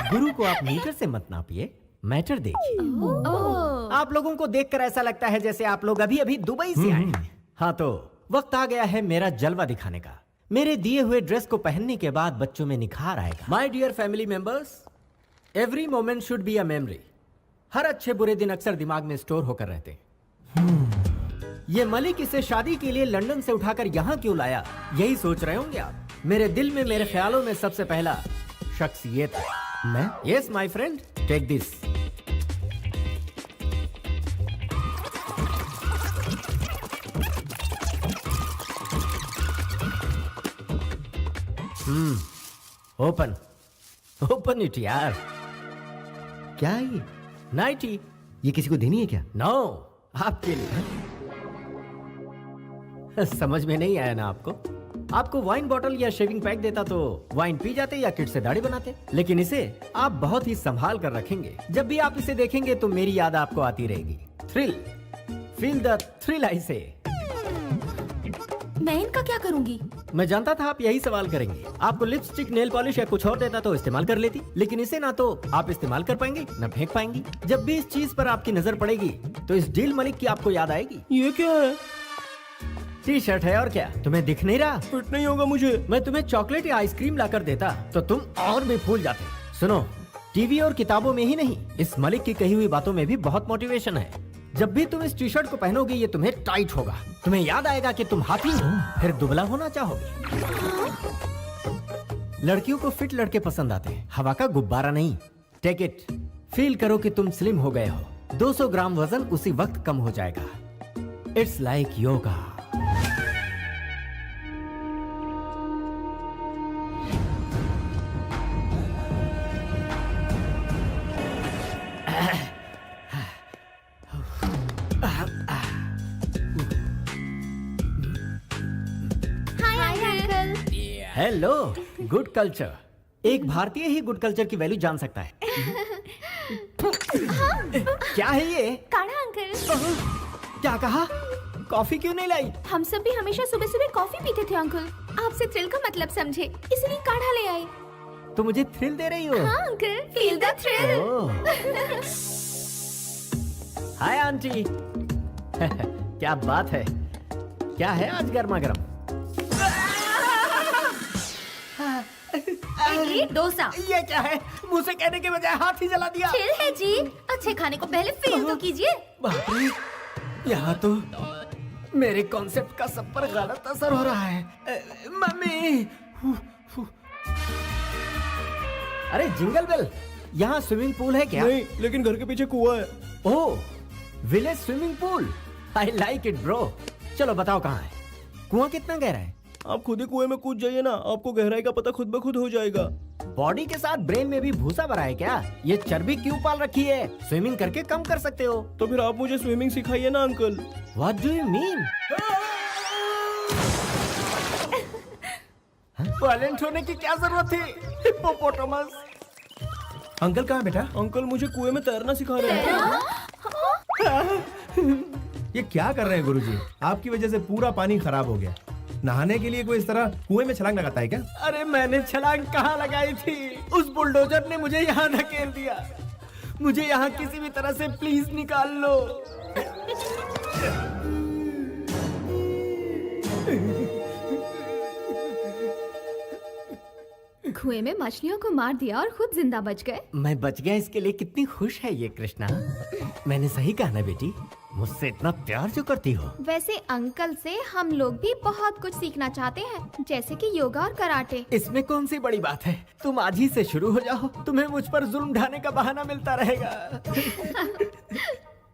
गुरु को आप मीटर से मत नापिए, मैटर देखिए। आप लोगों को देखकर ऐसा लगता है जैसे आप लोग अभी अभी दुबई से आए हैं। हाँ तो वक्त आ गया है मेरा जलवा दिखाने का। मेरे दिए हुए ड्रेस को पहनने के बाद बच्चों में निखार आएगा। My dear family members, every moment should be a memory. हर अच्छे बुरे दिन अक्सर दिमाग में स्टोर होकर रहते हैं। ये मलिक इसे शादी के लिए लंदन से उठाकर यहाँ क्यों लाया, यही सोच रहे होंगे आप। मेरे दिल में, मेरे ख्यालों में सबसे पहला शख्स ये था। मैं? Yes my friend, take this. Open open it यार। क्या है ये? नाइटी। ये किसी को देनी है क्या? नो, आपके लिए। समझ में नहीं आया ना आपको? आपको वाइन बॉटल या शेविंग पैक देता तो वाइन पी जाते या किट से दाढ़ी बनाते, लेकिन इसे आप बहुत ही संभाल कर रखेंगे। जब भी आप इसे देखेंगे तो मेरी याद आपको आती रहेगी। थ्रिल, फील द थ्रिल आई से। मैं इनका क्या करूंगी? मैं जानता था आप यही सवाल करेंगे। आपको लिपस्टिक, नेल पॉलिश या कुछ और देता तो इस्तेमाल कर लेती, लेकिन इसे ना तो आप इस्तेमाल कर पाएंगे ना फेंक पाएंगी। जब भी इस चीज पर आपकी नजर पड़ेगी तो इस डील मलिक की आपको याद आएगी। ये क्या है? टी शर्ट है और क्या, तुम्हें दिख नहीं रहा? फिट नहीं होगा मुझे। मैं तुम्हें चॉकलेट या आइसक्रीम लाकर देता तो तुम और भी फूल जाते। सुनो, टीवी और किताबों में ही नहीं, इस मलिक की कही हुई बातों में भी बहुत मोटिवेशन है। जब भी तुम इस टी शर्ट को पहनोगे ये तुम्हें टाइट होगा। तुम्हें याद आएगा कि तुम हाथी हो, फिर दुबला होना चाहोगे। लड़कियों को फिट लड़के पसंद आते हैं, हवा का गुब्बारा नहीं। टेक इट, फील करो कि तुम स्लिम हो गए हो। 200 ग्राम वजन उसी वक्त कम हो जाएगा। It's like yoga. Hello, good culture. एक भारतीय ही गुड कल्चर की वैल्यू जान सकता है। क्या है ये? काढ़ा अंकल। क्या कहा? कॉफी क्यों नहीं लाई? हम सब भी हमेशा सुबह सुबह कॉफी पीते थे अंकल। आपसे थ्रिल का मतलब समझे, इसलिए काढ़ा ले आए। तो मुझे थ्रिल दे रही हो? हाँ uncle, feel the thrill. Hi aunty. क्या बात है, क्या है आज गर्मा गर्म? इडली डोसा। ये क्या है? मुंह से कहने के बजाय हाथ ही जला दिया। चिल है जी, अच्छे खाने को पहले फील तो कीजिए। बाप रे, यहाँ तो मेरे कॉन्सेप्ट का सब पर गलत असर हो रहा है। मम्मी। अरे जिंगल बेल, यहाँ स्विमिंग पूल है क्या? नहीं, लेकिन घर के पीछे कुआं है। Oh, village swimming pool. I like it bro. चलो बताओ कहाँ है? कुआं कितना गहरा है? आप खुद ही कुएं में कूद जाइए ना, आपको गहराई का पता खुद ब खुद हो जाएगा। बॉडी के साथ ब्रेन में भी भूसा भरा है क्या? ये चर्बी क्यों पाल रखी है? स्विमिंग करके कम कर सकते हो। तो फिर आप मुझे स्विमिंग सिखाइए ना uncle. What do you mean? Violent होने की क्या जरूरत थी? हिप्पोपोटामस। अंकल कहाँ बेटा? अंकल मुझे कुएं में तैरना सिखा रहे हैं। ये क्या कर रहे हैं गुरुजी? आपकी वजह से पूरा पानी खराब हो गया। नहाने के लिए कोई इस तरह कुएं में छलांग लगाता है क्या? अरे मैंने छलांग कहाँ लगाई थी? उस बुलडोजर ने मुझे यहाँ धकेल दिया। मुझे यहाँ किसी भी तरह से प्लीज निकाल लो। कुएं में मछलियों को मार दिया और खुद जिंदा बच गए। मैं बच गया इसके लिए कितनी खुश है ये कृष्णा। मैंने सही कहा ना बेटी, मुझसे इतना प्यार जो करती हो। वैसे अंकल से हम लोग भी बहुत कुछ सीखना चाहते हैं, जैसे कि योगा और कराटे। इसमें कौन सी बड़ी बात है, तुम आज ही से शुरू हो जाओ, तुम्हें मुझ पर जुल्म ढाने का बहाना मिलता रहेगा।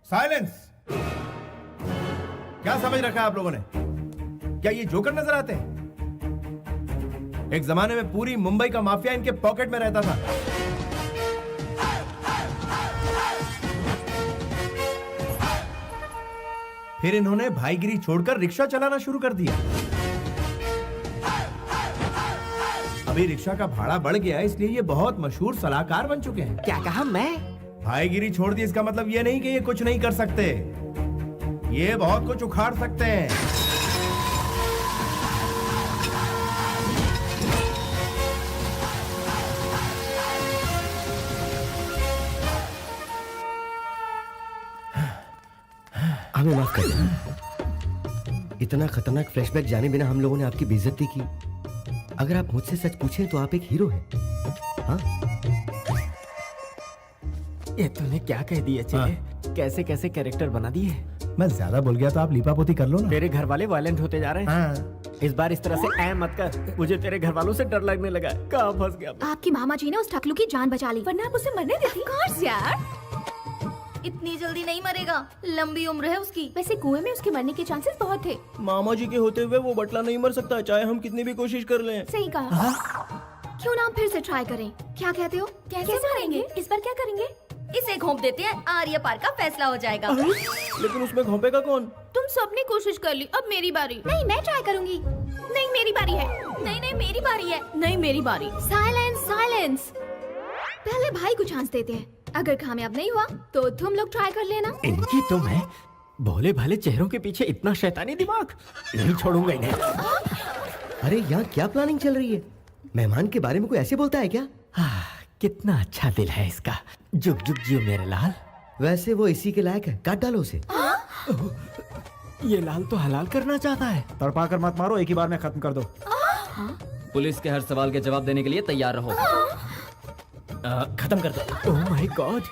साइलेंस! क्या समझ रखा है आप लोगों ने? क्या ये जोकर नजर आते हैं? एक जमाने में पूरी मुंबई का माफिया इनके पॉकेट में रहता था। फिर इन्होंने भाईगिरी छोड़कर रिक्शा चलाना शुरू कर दिया। अभी रिक्शा का भाड़ा बढ़ गया, इसलिए ये बहुत मशहूर सलाहकार बन चुके हैं। क्या कहा मैं? भाईगिरी छोड़ दी इसका मतलब ये नहीं कि ये कुछ नहीं कर सकते, ये बहुत कुछ उखाड़ सकते हैं। हमें माफ कर देना। इतना खतरनाक फ्लैशबैक जाने बिना हम लोगों ने आपकी बेइज्जती की। अगर आप मुझसे सच पूछें तो आप एक हीरो हैं। हाँ? ये तूने क्या कह दिया चले? कैसे कैसे कैरेक्टर बना दिए। मैं ज्यादा बोल गया तो आप लीपापोती कर लो ना। तेरे घर वाले वायलेंट होते जा रहे हैं। हाँ। इस बार इस तरह से ऐ मत कर, मुझे तेरे घर वालों से डर लगने लगा। कहाँ फंस गया मैं? आपकी मामा जी ने उस टकलू की जान बचा ली, वरना आप उसे मरने देती। कोर्स यार, इतनी जल्दी नहीं मरेगा, लंबी उम्र है उसकी। वैसे कुएं में उसके मरने के चांसेस बहुत थे। मामा जी के होते हुए वो बटला नहीं मर सकता, चाहे हम कितनी भी कोशिश कर लें। सही कहा। क्यों ना हम फिर से ट्राई करें? क्या कहते हो? कैसे मारेंगे? इस बार क्या करेंगे? इसे घोंप देते हैं, आर्य पार का फैसला हो जाएगा। लेकिन उसमें घोंपेगा कौन? तुम सबने कोशिश कर ली, अब मेरी बारी। नहीं, मैं ट्राई करूंगी। नहीं, मेरी बारी है। नहीं नहीं, मेरी बारी है। नहीं, मेरी बारी। Silence silence. पहले भाई को चांस देते हैं, अगर कामयाब नहीं हुआ तो तुम लोग ट्राई कर लेना। इनकी तो मैं भोले भाले चेहरों के पीछे इतना शैतानी दिमाग नहीं छोड़ूंगा इन्हें। अरे यहाँ क्या प्लानिंग चल रही है? मेहमान के बारे में कोई ऐसे बोलता है क्या? कितना अच्छा दिल है इसका। जुग जुग जियो मेरे लाल। वैसे वो इसी के लायक है, काट डालो उसे। ये लाल तो हलाल करना चाहता है। तड़पा कर मत मारो, एक ही बार में खत्म कर दो। पुलिस के हर सवाल के जवाब देने के लिए तैयार रहो। खत्म कर दो। ओह माय गॉड,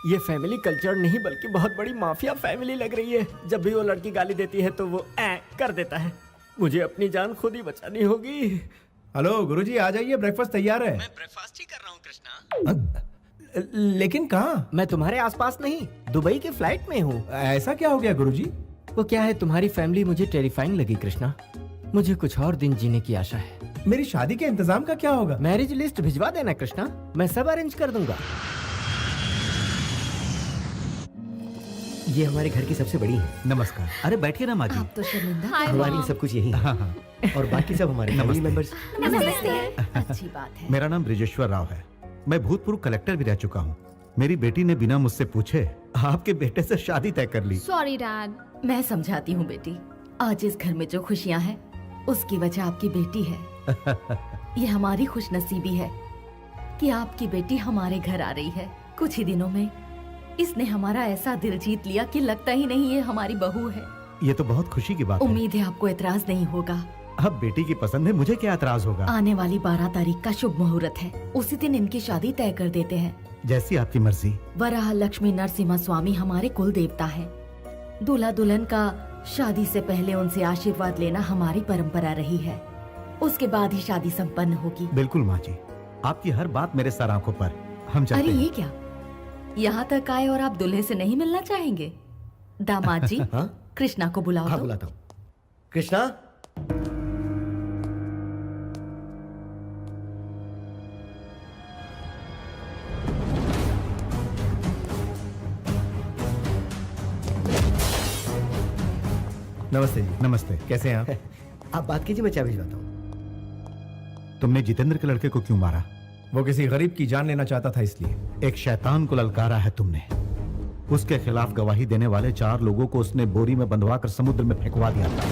ये फैमिली कल्चर नहीं बल्कि बहुत बड़ी माफिया फैमिली लग रही है। जब भी वो लड़की गाली देती है तो वो कर देता है। मुझे अपनी जान खुद ही बचानी होगी। हेलो गुरुजी, आ जाइए, ब्रेकफास्ट तैयार है। मैं ब्रेकफास्ट ही कर रहा हूँ कृष्णा। लेकिन कहाँ? मैं तुम्हारे आसपास नहीं, दुबई के फ्लाइट में हूँ। ऐसा क्या हो गया गुरुजी? वो क्या है, तुम्हारी फैमिली मुझे टेरिफाइंग लगी कृष्णा। मुझे कुछ और दिन जीने की आशा है। मेरी शादी के इंतजाम का क्या होगा? मैरिज लिस्ट भिजवा देना कृष्णा, मैं सब अरेंज कर दूंगा। ये हमारे घर की सबसे बड़ी है। नमस्कार। अरे बैठिए ना माँ जी। आप तो शर्मिंदा। हमारे लिए सब कुछ यही है। और बाकी सब हमारे फैमिली मेंबर्स। नमस्ते। अच्छी बात है। मेरा नाम ब्रिजेश्वर राव है, मैं भूतपूर्व कलेक्टर भी रह चुका हूँ। मेरी बेटी ने बिना मुझसे पूछे आपके बेटे से शादी तय कर ली। Sorry dad. मैं समझाती हूँ बेटी, आज इस घर में जो खुशियाँ हैं उसकी वजह आपकी बेटी है। ये हमारी खुशनसीबी है कि आपकी बेटी हमारे घर आ रही है। कुछ ही दिनों में इसने हमारा ऐसा दिल जीत लिया कि लगता ही नहीं ये हमारी बहू है। ये तो बहुत खुशी की बात है। उम्मीद है आपको एतराज नहीं होगा। अब बेटी की पसंद है, मुझे क्या एतराज होगा। आने वाली 12 तारीख का शुभ मुहूर्त है, उसी दिन इनकी शादी तय कर देते हैं। जैसी आपकी मर्जी। वराह लक्ष्मी नरसिम्हा स्वामी हमारे कुल देवता है। दूल्हा दुल्हन का शादी से पहले उनसे आशीर्वाद लेना हमारी परंपरा रही है। उसके बाद ही शादी संपन्न होगी। बिल्कुल माँ जी, आपकी हर बात मेरे सर आंखों पर। हम चलते अरे हैं। ये क्या, यहाँ तक आए और आप दूल्हे से नहीं मिलना चाहेंगे? दामाद जी, कृष्णा को बुलाओ। हाँ, तो। बुलाता हूँ। कृष्णा, नमस्ते जी। नमस्ते। कैसे हैं आप? आप बात कीजिए, मैं चाय भिजवाता हूँ। तुमने जितेंद्र के लड़के को क्यों मारा? वो किसी गरीब की जान लेना चाहता था, इसलिए। एक शैतान को ललकारा है तुमने। उसके खिलाफ गवाही देने वाले 4 लोगों को उसने बोरी में बंधवा कर समुद्र में फेंकवा दिया था,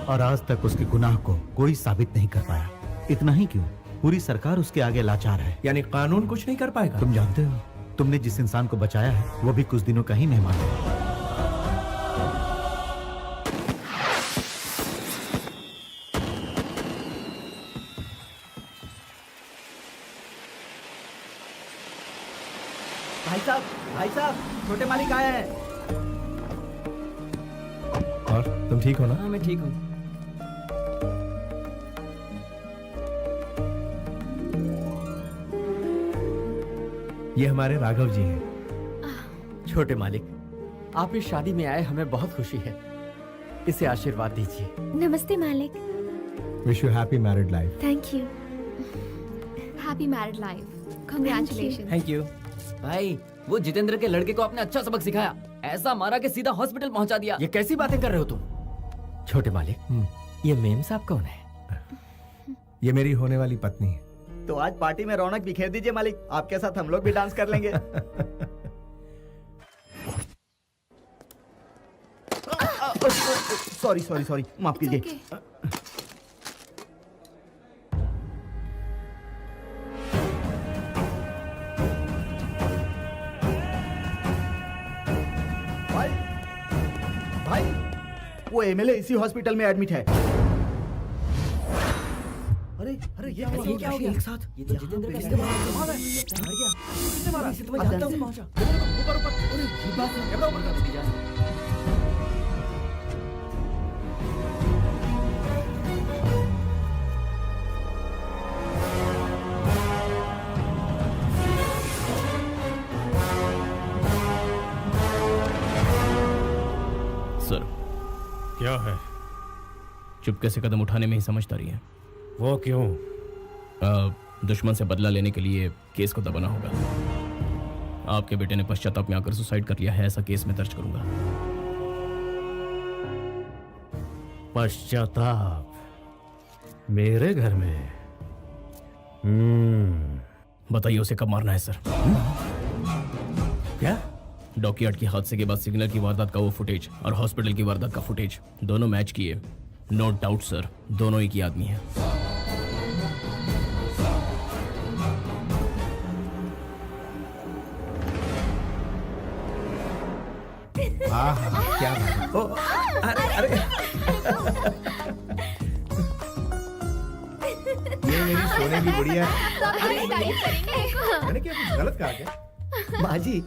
और आज तक उसके गुनाह को कोई साबित नहीं कर पाया। इतना ही क्यों, पूरी सरकार उसके आगे लाचार है। यानी कानून कुछ नहीं कर पाएगा? तुम जानते हो, तुमने जिस इंसान को बचाया है वो भी कुछ दिनों का ही मेहमान है। भाई साहब, छोटे मालिक आए हैं। और तुम ठीक हो ना? हाँ, मैं ठीक हूँ। ये हमारे राघव जी हैं। छोटे मालिक, आप इस शादी में आए, हमें बहुत खुशी है। इसे आशीर्वाद दीजिए। नमस्ते मालिक। Wish you happy married life. Thank you. Happy married life. Congratulation. Thank you. भाई वो जितेंद्र के लड़के को आपने अच्छा सबक सिखाया, ऐसा मारा कि सीधा हॉस्पिटल पहुंचा दिया। ये कैसी बातें कर रहे हो तुम? छोटे मालिक, ये मेम साहब कौन है? ये मेरी होने वाली पत्नी है। तो आज पार्टी में रौनक बिखेर दीजिए मालिक, आपके साथ हम लोग भी डांस कर लेंगे। सॉरी सॉरी सॉरी, माफ कीजिए। भाई, भाई, वो एमएलए इसी हॉस्पिटल में एडमिट है। अरे अरे ये क्या हो गया एक साथ? ये तो जितेंद्र का इस्तेमाल है। मर गया। किसने मारा? इसे तो मैं जानता हूं। पहुंचा ऊपर ऊपर। अरे ये बात है, कैमरा ऊपर कर दीजिए। सर, क्या है? चुपके से कदम उठाने में ही समझदारी है। वो क्यों? दुश्मन से बदला लेने के लिए केस को दबाना होगा। आपके बेटे ने पश्चाताप में आकर सुसाइड कर लिया है, ऐसा केस में दर्ज करूंगा। पश्चाताप? मेरे घर में? बताइए उसे कब मारना है सर? क्या? डॉकयार्ड के हादसे के बाद सिग्नल की वारदात का वो फुटेज और हॉस्पिटल की वारदात का फुटेज दोनों मैच किए। नो डाउट सर, दोनों एक ही आदमी है। क्या बात है? अरे ये मेरी सोने की गुड़िया है। करेंगे। मैंने क्या कुछ गलत कहा क्या? माँ जी,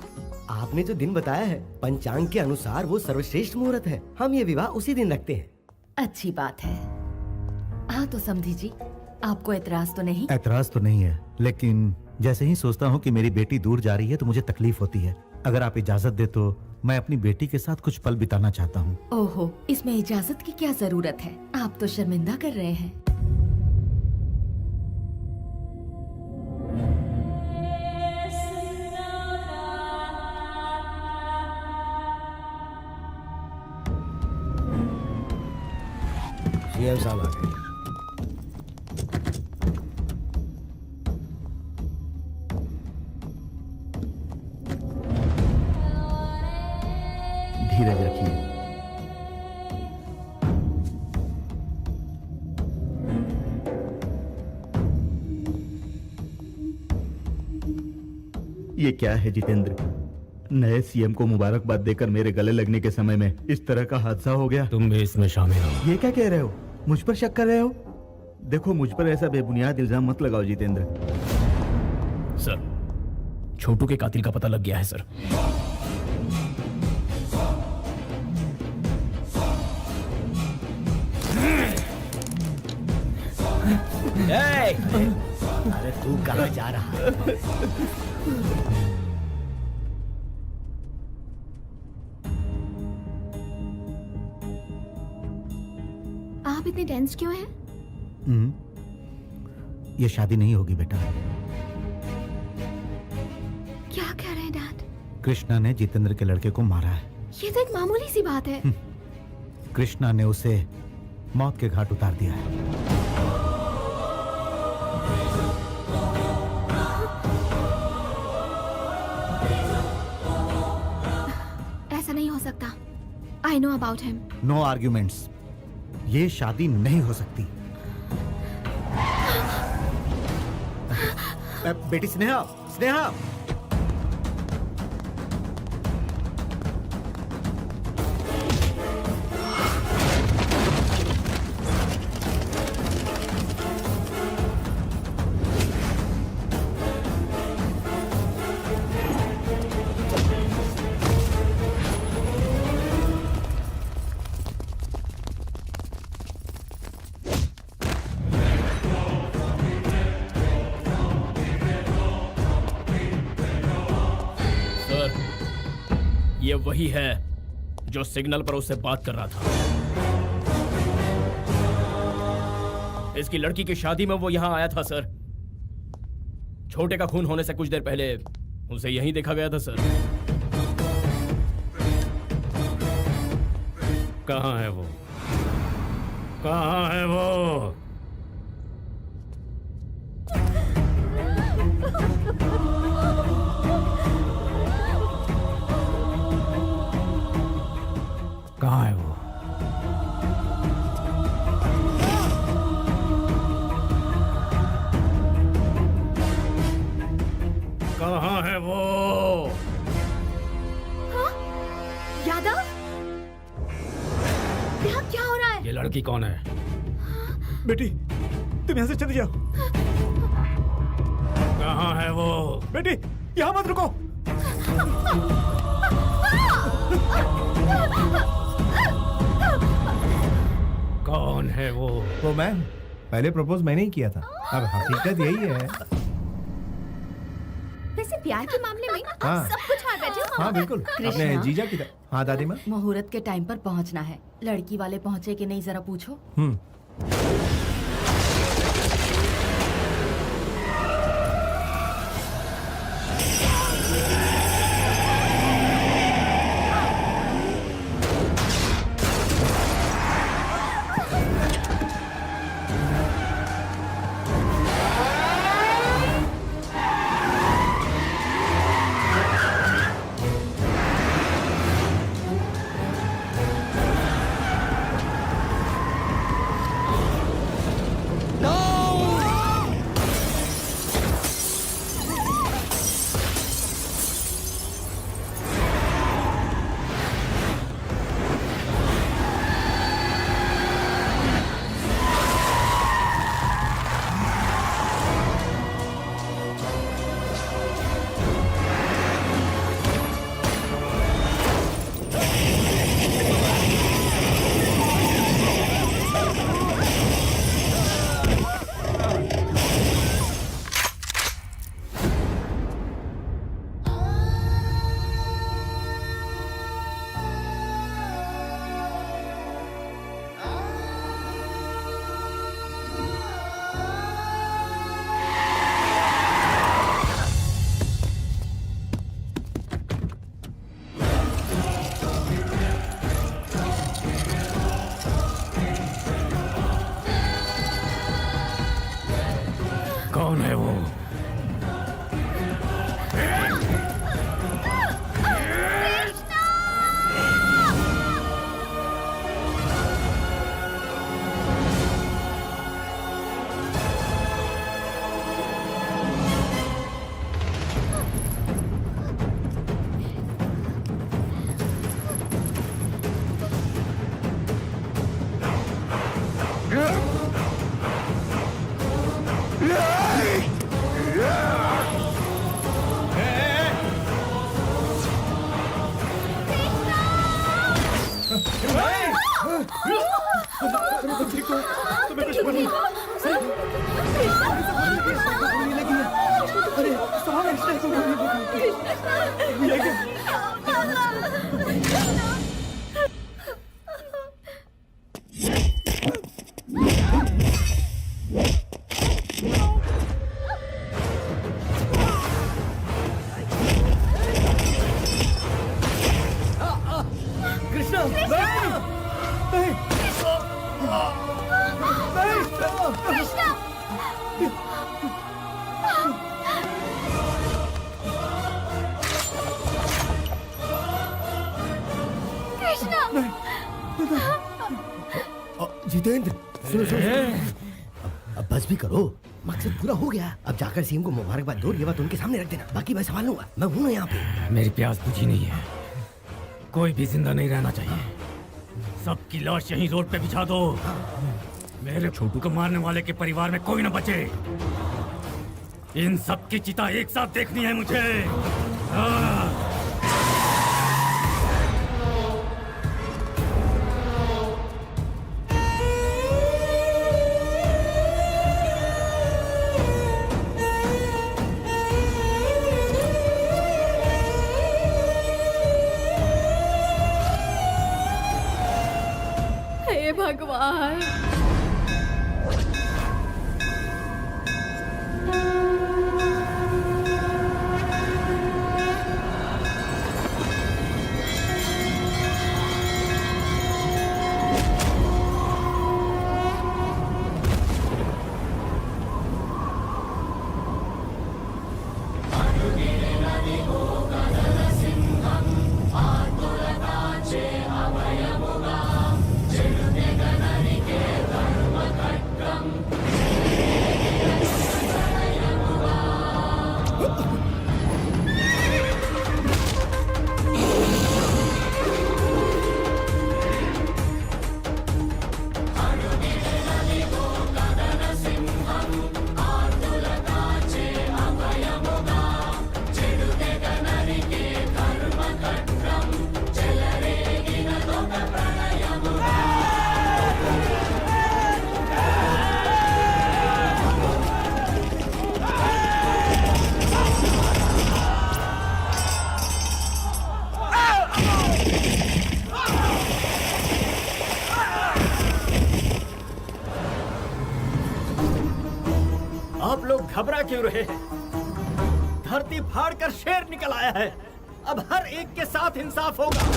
आपने जो दिन बताया है पंचांग के अनुसार वो सर्वश्रेष्ठ मुहूर्त है। हम ये विवाह उसी दिन रखते हैं। अच्छी बात है। हाँ तो समझी जी, आपको एतराज तो नहीं? ऐतराज तो नहीं है, लेकिन जैसे ही सोचता हूँ कि मेरी बेटी दूर जा रही है तो मुझे तकलीफ होती है। अगर आप इजाजत दे तो मैं अपनी बेटी के साथ कुछ पल बिताना चाहता हूँ। ओहो, इसमें इजाजत की क्या जरूरत है? आप तो शर्मिंदा कर रहे हैं। सीएम साहब आ गए। धीरज रखिए। ये क्या है जितेंद्र? नए सीएम को मुबारकबाद देकर मेरे गले लगने के समय में इस तरह का हादसा हो गया। तुम भी इसमें शामिल हो? ये क्या कह रहे हो? मुझ पर शक कर रहे हो? देखो, मुझ पर ऐसा बेबुनियाद इल्जाम मत लगाओ जितेंद्र। सर, छोटू के कातिल का पता लग गया है सर। अरे तू कहाँ जा रहा है? आप इतने टेंस क्यों हैं? ये शादी नहीं होगी बेटा। क्या कह रहे हैं डैड? कृष्णा ने जितेंद्र के लड़के को मारा है। ये तो एक मामूली सी बात है। कृष्णा ने उसे मौत के घाट उतार दिया है। ऐसा नहीं हो सकता। I know about him. No arguments. ये शादी नहीं हो सकती। बेटी स्नेहा, स्नेहा, वही है जो सिग्नल पर उससे बात कर रहा था। इसकी लड़की की शादी में वो यहाँ आया था सर। छोटे का खून होने से कुछ देर पहले उसे यहीं देखा गया था सर। कहाँ है वो? कहाँ है वो? कहाँ है वो? कहाँ है वो? हाँ? यादव? यहाँ क्या हो रहा है? ये लड़की कौन है? बेटी, तुम यहाँ से चली जाओ। कहाँ है वो? बेटी, यहाँ मत रुको। कौन है वो? वो मैम, पहले प्रपोज मैंने ही किया था। अब हकीकत यही है। वैसे प्यार के मामले में आप हाँ। सब कुछ हार बैठे हो। हाँ बिल्कुल, अपने जीजा की तरह। हाँ दादी माँ। मुहूर्त के टाइम पर पहुंचना है। लड़की वाले पहुंचे कि नहीं जरा पूछो। कौन है वो? जितेंद्र, सुनो अब बस भी करो। मकसद पूरा हो गया। अब जाकर सीएम को मुबारकबाद दो। ये बात उनके सामने रख देना। बाकी मैं संभाल लूंगा। मैं हूं ना यहाँ पे। मेरी प्यास बुझी नहीं है। कोई भी जिंदा नहीं रहना चाहिए। सबकी लाश यहीं रोड पे बिछा दो। मेरे छोटू को मारने वाले के परिवार में कोई ना बचे। इन सब की चिता एक साथ देखनी है मुझे। हे भगवान। आप लोग घबरा क्यों रहे हैं? धरती फाड़ कर शेर निकल आया है। अब हर एक के साथ इंसाफ होगा।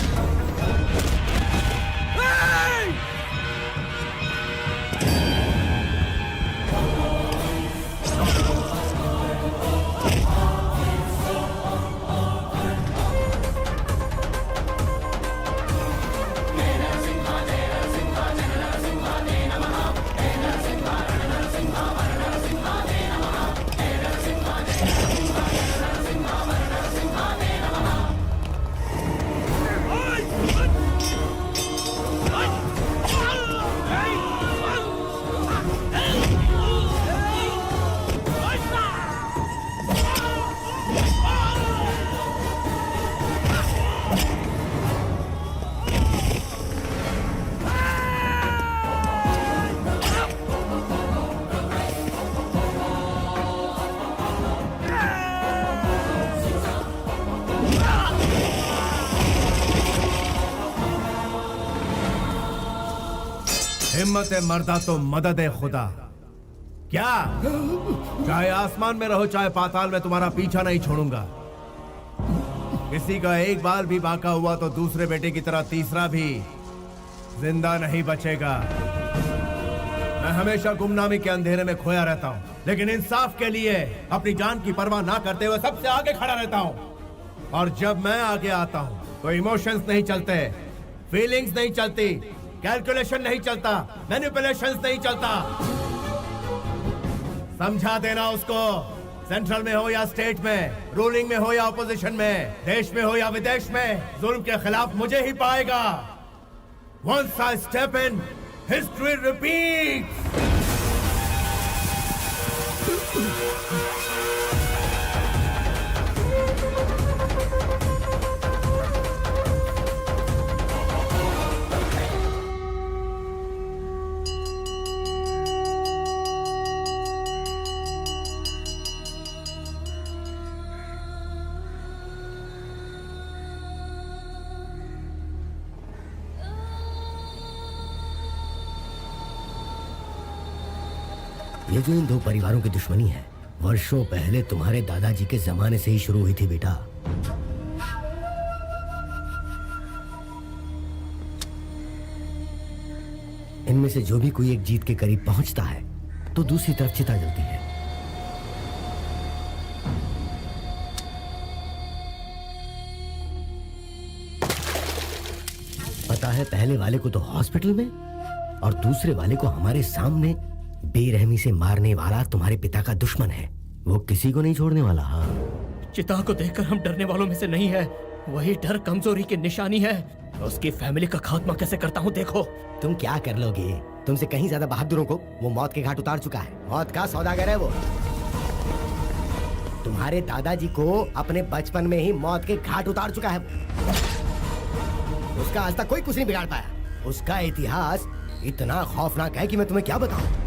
हिम्मत मर्दा तो मदद है खुदा। क्या चाहे आसमान में रहो चाहे पाताल में, तुम्हारा पीछा नहीं छोड़ूंगा। किसी का एक बाल भी बाका हुआ तो दूसरे बेटे की तरह तीसरा भी जिंदा नहीं बचेगा। मैं हमेशा गुमनामी के अंधेरे में खोया रहता हूँ, लेकिन इंसाफ के लिए अपनी जान की परवाह ना करते हुए सबसे आगे खड़ा रहता हूँ। और जब मैं आगे आता हूँ तो इमोशंस नहीं चलते, फीलिंग्स नहीं चलती, कैलकुलेशन नहीं चलता, मैनिपुलेशंस नहीं चलता। समझा देना उसको, सेंट्रल में हो या स्टेट में, रूलिंग में हो या ऑपोजिशन में, देश में हो या विदेश में, जुल्म के खिलाफ मुझे ही पाएगा। Once I step in, history repeats. ये जो इन दो परिवारों की दुश्मनी है, वर्षों पहले तुम्हारे दादाजी के जमाने से ही शुरू हुई थी बेटा। इनमें से जो भी कोई एक जीत के करीब पहुंचता है तो दूसरी तरफ चिता जलती है। पता है, पहले वाले को तो हॉस्पिटल में और दूसरे वाले को हमारे सामने बेरहमी से मारने वाला तुम्हारे पिता का दुश्मन है। वो किसी को नहीं छोड़ने वाला। हाँ, चिता को देखकर हम डरने वालों में से नहीं है। वही डर कमजोरी की निशानी है। उसकी फैमिली का खात्मा कैसे करता हूँ देखो। तुम क्या कर लोगे? तुमसे कहीं ज्यादा बहादुरों को वो मौत के घाट उतार चुका है। मौत का सौदागर है वो। तुम्हारे दादाजी को अपने बचपन में ही मौत के घाट उतार चुका है। उसका आज तक कोई कुछ नहीं बिगाड़ पाया। उसका इतिहास इतना खौफनाक है कि मैं तुम्हें क्या बताऊं।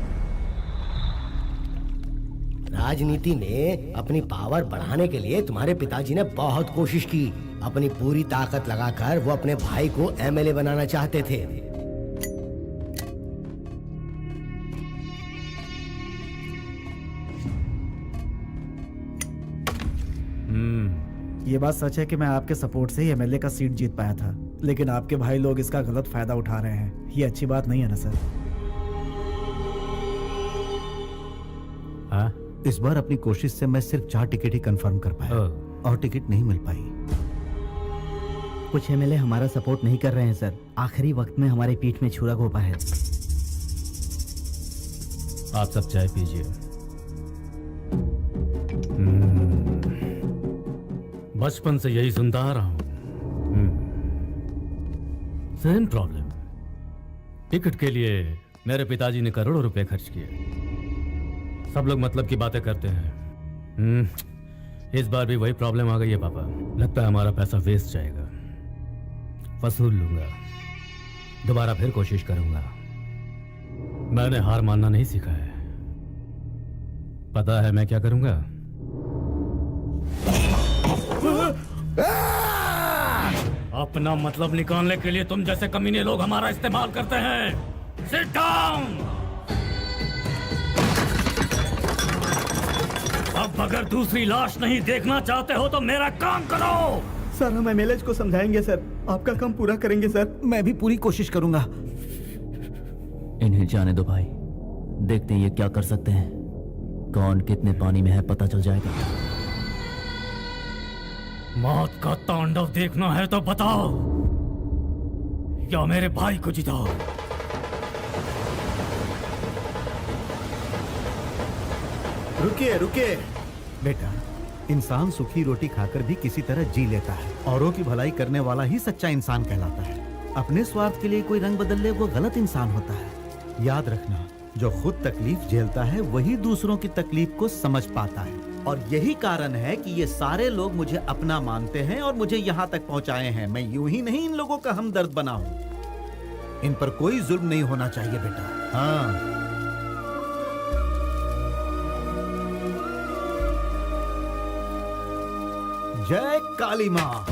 राजनीति में अपनी पावर बढ़ाने के लिए तुम्हारे पिताजी ने बहुत कोशिश की। अपनी पूरी ताकत लगाकर वो अपने भाई को एमएलए बनाना चाहते थे, ये बात सच है कि मैं आपके सपोर्ट से ही एमएलए का सीट जीत पाया था, लेकिन आपके भाई लोग इसका गलत फायदा उठा रहे हैं। ये अच्छी बात नहीं है ना सर? हाँ? इस बार अपनी कोशिश से मैं सिर्फ 4 टिकट ही कंफर्म कर पाया और टिकट नहीं मिल पाई। कुछ एमएलए हमारा सपोर्ट नहीं कर रहे हैं सर। आखिरी वक्त में हमारे पीठ में छुरा घोंपा है। आप सब चाय पीजिए। बचपन से यही सुनता आ रहा हूं। Same problem. टिकट के लिए मेरे पिताजी ने करोड़ों रुपए खर्च किए। सब लोग मतलब की बातें करते हैं। इस बार भी वही प्रॉब्लम आ गई है पापा। लगता है हमारा पैसा वेस्ट जाएगा। वसूल लूंगा, दोबारा फिर कोशिश करूंगा। मैंने हार मानना नहीं सीखा है। पता है मैं क्या करूंगा? अपना मतलब निकालने के लिए तुम जैसे कमीने लोग हमारा इस्तेमाल करते हैं। Sit down. अब अगर दूसरी लाश नहीं देखना चाहते हो तो मेरा काम करो। सर हम एमएलए को समझाएंगे सर, आपका काम पूरा करेंगे सर। मैं भी पूरी कोशिश करूंगा। इन्हें जाने दो भाई, देखते हैं ये क्या कर सकते हैं। कौन कितने पानी में है पता चल जाएगा। मौत का तांडव देखना है तो बताओ, या मेरे भाई को जिताओ। रुकिए रुकिए बेटा, इंसान सूखी रोटी खाकर भी किसी तरह जी लेता है। औरों की भलाई करने वाला ही सच्चा इंसान कहलाता है। अपने स्वार्थ के लिए कोई रंग बदल ले वो गलत इंसान होता है। याद रखना, जो खुद तकलीफ झेलता है वही दूसरों की तकलीफ को समझ पाता है। और यही कारण है कि ये सारे लोग मुझे अपना मानते हैं और मुझे यहाँ तक पहुँचाए हैं। मैं यूं ही नहीं इन लोगों का हमदर्द बना हूँ। इन पर कोई जुल्म नहीं होना चाहिए बेटा। हाँ, जय काली माँ।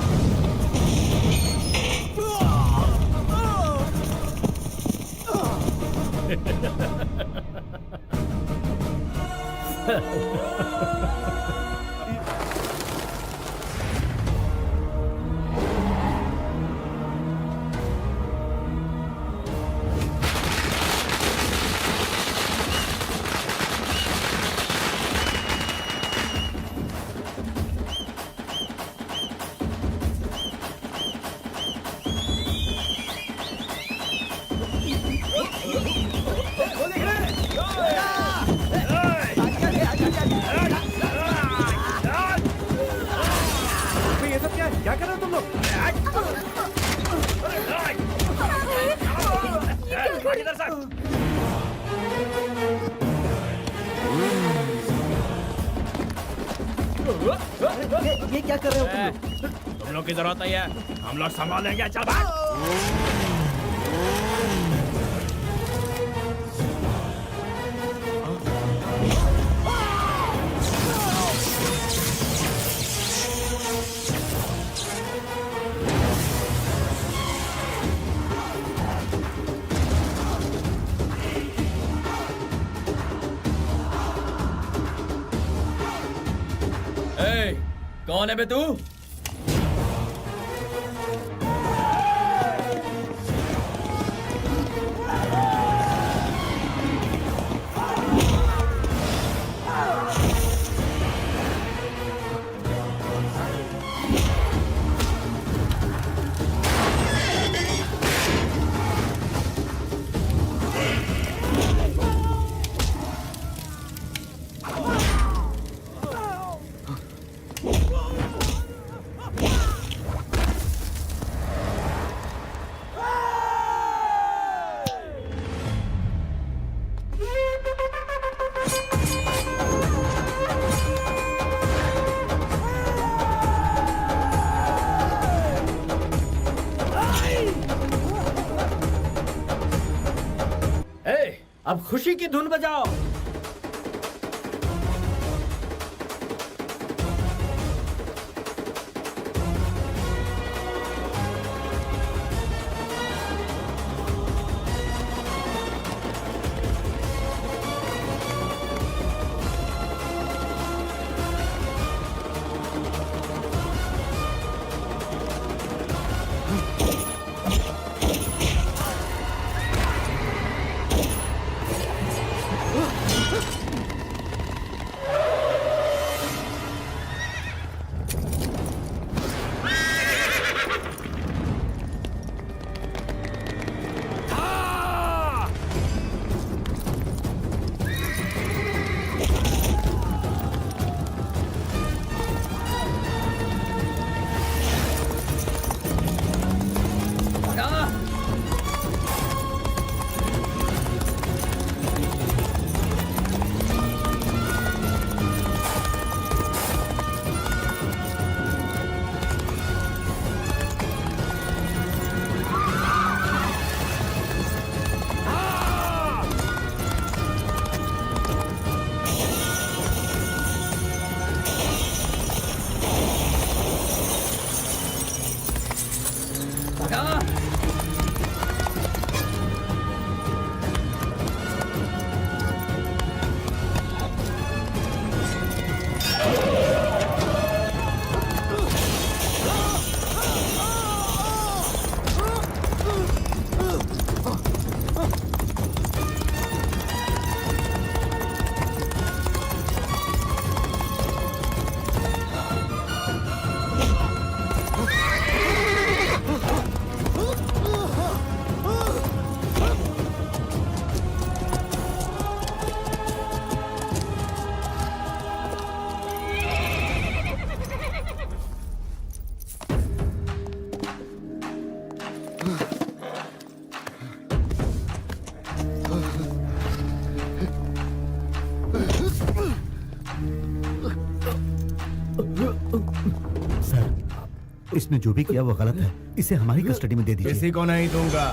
ये सब क्या कर रहे हो तुम लोग? ये क्या कर रहे हो तुम लोग की जरूरत नहीं है, हम लोग संभाल लेंगे। चल भाग। कौन है बे तू? अब खुशी की धुन बजाओ। इसने जो भी किया वो गलत है, इसे हमारी कस्टडी में दे दीजिए। किसी को नहीं दूंगा।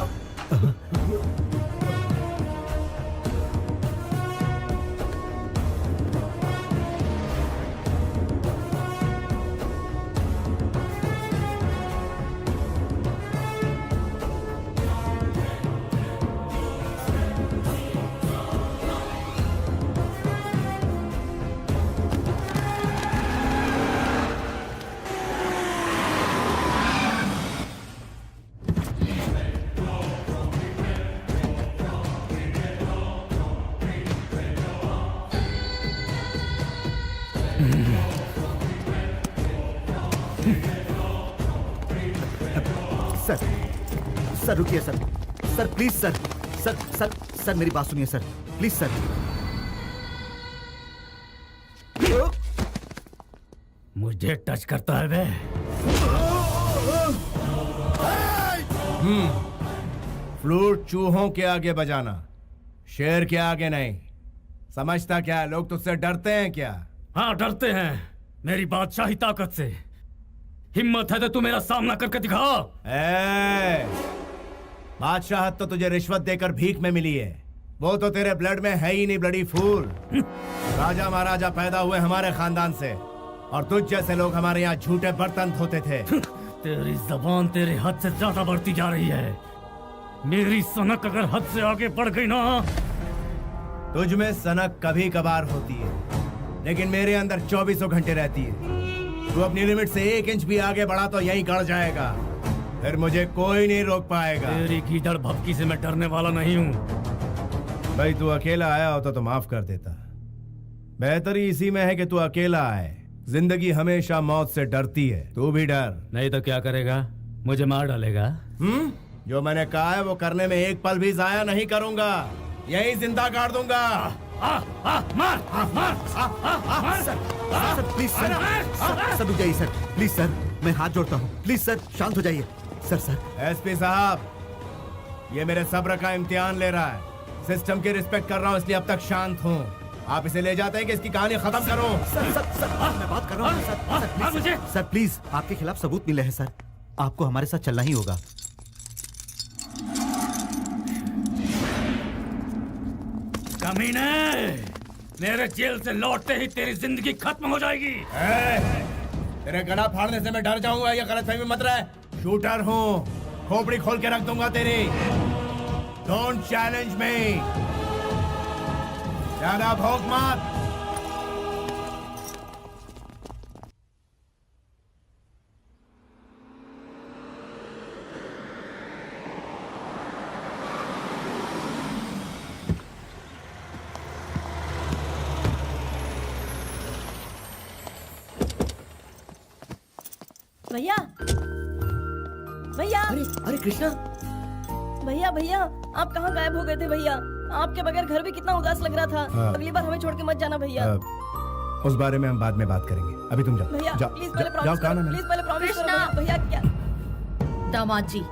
सर रुकिए sir, sir please sir, sir sir sir मेरी बात सुनिए सर, प्लीज सर। मुझे टच करता है बे। फ्लूट चूहों के आगे बजाना, शेर के आगे नहीं। समझता क्या लोग तुझसे डरते हैं क्या? हाँ डरते हैं, मेरी बादशाही ताकत से। हिम्मत है तो तू मेरा सामना करके दिखा। बादशाहत तो तुझे रिश्वत देकर भीख में मिली है, वो तो तेरे ब्लड में है ही नहीं ब्लडी फूल। राजा महाराजा पैदा हुए हमारे खानदान से, और तुझ जैसे लोग हमारे यहाँ झूठे बर्तन धोते थे। तेरी जबान तेरे हद से ज्यादा बढ़ती जा रही है। मेरी सनक अगर हद से आगे बढ़ गई ना। तुझ में सनक कभी कभार होती है, लेकिन मेरे अंदर 24 घंटे रहती है। तू अपनी लिमिट से 1 इंच भी आगे बढ़ा तो यहीं गड़ जाएगा, फिर मुझे कोई नहीं रोक पाएगा। तेरी गीदड़ भपकी से मैं डरने वाला नहीं हूँ। भाई तू अकेला आया होता तो माफ कर देता। बेहतरी इसी में है कि तू अकेला आए। जिंदगी हमेशा मौत से डरती है, तू भी डर। नहीं तो क्या करेगा? मुझे मार डालेगा। जो मैंने कहा है वो करने में एक पल भी जाया नहीं करूंगा, यही जिंदा गाड़ दूंगा। सर प्लीज सर, सर रुक जाइए सर, प्लीज सर, मैं हाथ जोड़ता हूँ, प्लीज सर शांत हो जाइए। सर सर एसपी साहब, ये मेरे सब्र का इम्तिहान ले रहा है। सिस्टम की रिस्पेक्ट कर रहा हूँ, इसलिए अब तक शांत हूँ। आप इसे ले जाते हैं कि इसकी कहानी खत्म करो। सर सर सर मैं बात कर रहा हूँ सर प्लीज, आपके खिलाफ सबूत मिले हैं सर, आपको हमारे साथ चलना ही होगा। कमीने, मेरे जेल से लौटते ही तेरी जिंदगी खत्म हो जाएगी। तेरे गला फाड़ने से मैं डर जाऊंगा, ये गलतफहमी मत रहे। शूटर हूँ, खोपड़ी खोल के रख दूंगा तेरी। डोंट चैलेंज मी, ज्यादा भौंक मत। भैया भैया, अरे कृष्णा, भैया भैया आप कहाँ गायब हो गए थे भैया? आपके बगैर घर भी कितना उदास लग रहा था। हाँ। अगली बार हमें छोड़ के मत जाना भैया। उस बारे में हम बाद में बात करेंगे, अभी तुम जाओ। भैया जाओ, प्लीज पहले जाओ, प्रॉमिस कहा ना करो, मैंने। प्लीज पहले प्रॉमिस करो कृष्णा! भैया। क्या दामाद जी,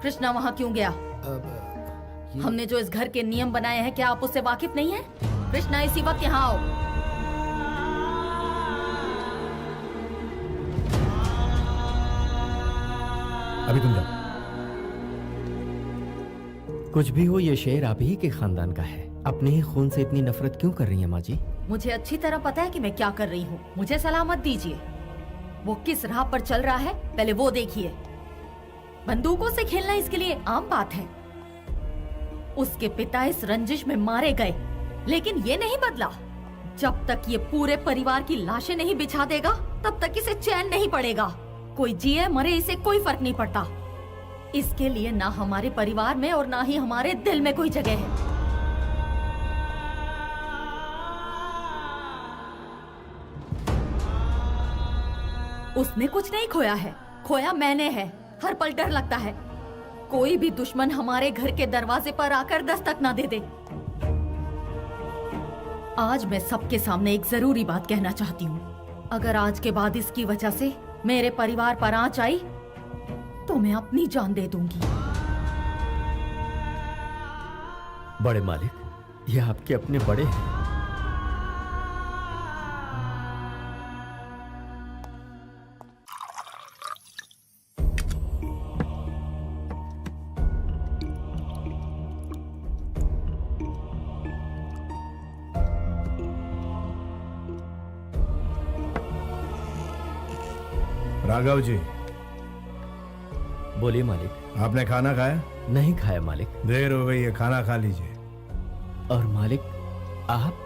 कृष्णा वहाँ क्यों गया? हमने जो इस घर के नियम बनाए हैं, क्या आप उससे वाकिफ नहीं है? कृष्णा इसी वक्त यहाँ आओ। अभी तुम जाओ। कुछ भी हो, ये शेर आप ही के खानदान का है। अपने ही खून से इतनी नफरत क्यों कर रही है माँ जी? मुझे अच्छी तरह पता है कि मैं क्या कर रही हूँ। मुझे सलाह मत दीजिए। वो किस राह पर चल रहा है पहले वो देखिए। बंदूकों से खेलना इसके लिए आम बात है। उसके पिता इस रंजिश में मारे गए, लेकिन ये नहीं बदला। जब तक ये पूरे परिवार की लाशें नहीं बिछा देगा, तब तक इसे चैन नहीं पड़ेगा। कोई जिए मरे इसे कोई फर्क नहीं पड़ता। इसके लिए ना हमारे परिवार में और ना ही हमारे दिल में कोई जगह है। उसने कुछ नहीं खोया है, खोया मैंने है। हर पल डर लगता है कोई भी दुश्मन हमारे घर के दरवाजे पर आकर दस्तक ना दे दे। आज मैं सबके सामने एक जरूरी बात कहना चाहती हूँ। अगर आज के बाद इसकी वजह से मेरे परिवार पर आंच आई तो मैं अपनी जान दे दूंगी। बड़े मालिक, ये आपके अपने बड़े हैं। राघव जी, बोलिए मालिक। आपने खाना खाया? नहीं खाया मालिक। देर हो गई है, खाना खा लीजिए। और मालिक आप?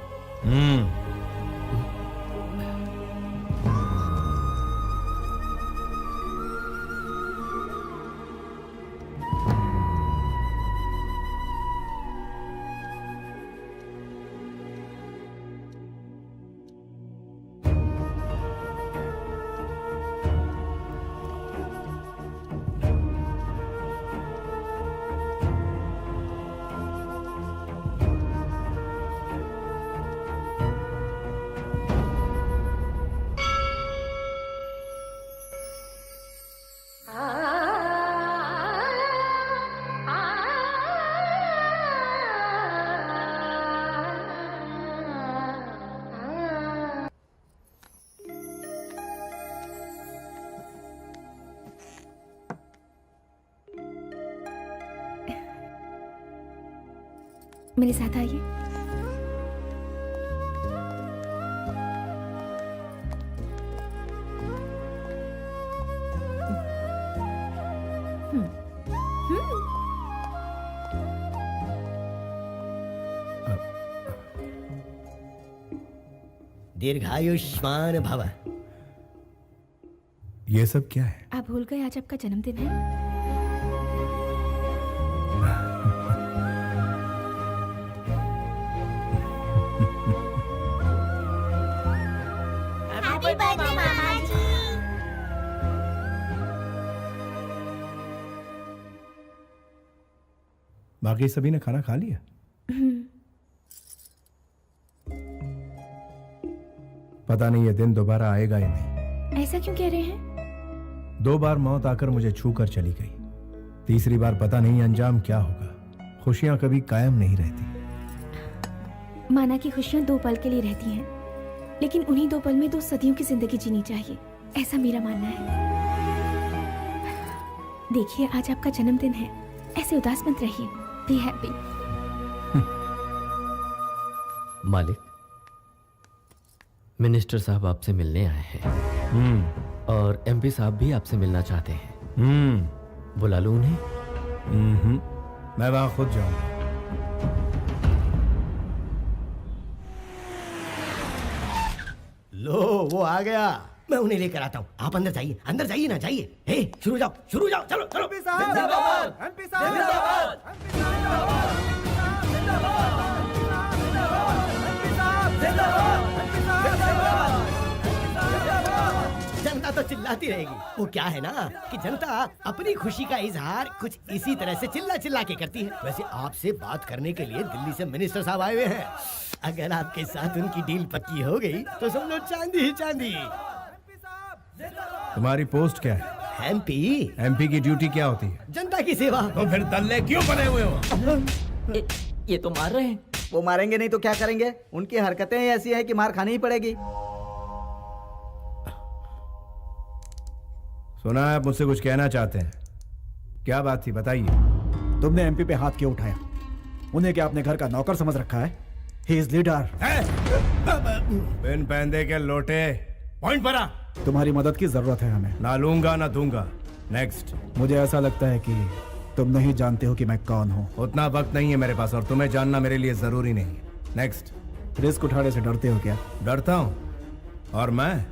मेरे साथ आइए। दीर्घायुष्मान भव। ये सब क्या है? आप भूल गए आज आपका जन्मदिन है? हैप्पी बर्थडे मामा जी। बाकी सभी ने खाना खा लिया? पता नहीं ये दिन दोबारा आएगा या नहीं। ऐसा क्यों कह रहे हैं? 2 बार मौत आकर मुझे छू कर चली गई, तीसरी बार पता नहीं अंजाम क्या होगा। खुशियां कभी कायम नहीं रहती। माना कि खुशियां 2 पल के लिए रहती हैं, लेकिन उन्हीं 2 पल में 2 सदियों की जिंदगी जीनी चाहिए, ऐसा मेरा मानना है। देखिए आज आपका जन्मदिन है, ऐसे उदास मत रहिए। Be happy. मालिक, मिनिस्टर साहब आपसे मिलने आए हैं और एमपी साहब भी आपसे मिलना चाहते हैं। बुला लूं उन्हें? मैं वहां खुद जाऊंगा। लो वो आ गया, मैं उन्हें लेकर आता हूँ। आप अंदर जाइए, अंदर जाइए ना, जाइए। हे शुरू जाओ, शुरू जाओ, चलो चलो। जनता तो चिल्लाती रहेगी। वो क्या है ना कि जनता अपनी खुशी का इजहार कुछ इसी तरह से चिल्ला चिल्ला के करती है। वैसे आपसे बात करने के लिए दिल्ली से मिनिस्टर साहब आए हुए हैं। अगर आपके साथ उनकी डील पक्की हो गई तो समझो चांदी ही चांदी। तुम्हारी पोस्ट क्या है? एमपी। एमपी की ड्यूटी क्या होती है? जनता की सेवा। तो फिर दल्ले क्यों बने हुए हो? ये तो मार रहे हैं। वो मारेंगे नहीं तो क्या करेंगे? उनकी हरकतें ही ऐसी हैं कि मार खानी ही पड़ेगी। सुना है आप मुझसे कुछ कहना चाहते हैं, क्या बात थी बताइए। तुमने एमपी पे हाथ क्यों उठाया? उन्हें क्या अपने घर का नौकर समझ रखा है? He is leader. बिन पैंदे के लोटे, पॉइंट पर आ। तुम्हारी मदद की जरूरत है हमें। ना लूंगा ना दूंगा। नेक्स्ट। मुझे ऐसा लगता है कि तुम नहीं जानते हो कि मैं कौन हूँ। उतना वक्त नहीं है मेरे पास और तुम्हें जानना मेरे लिए जरूरी नहीं है। नेक्स्ट। रिस्क उठाने से डरते हो क्या? डरता हूँ? और मैं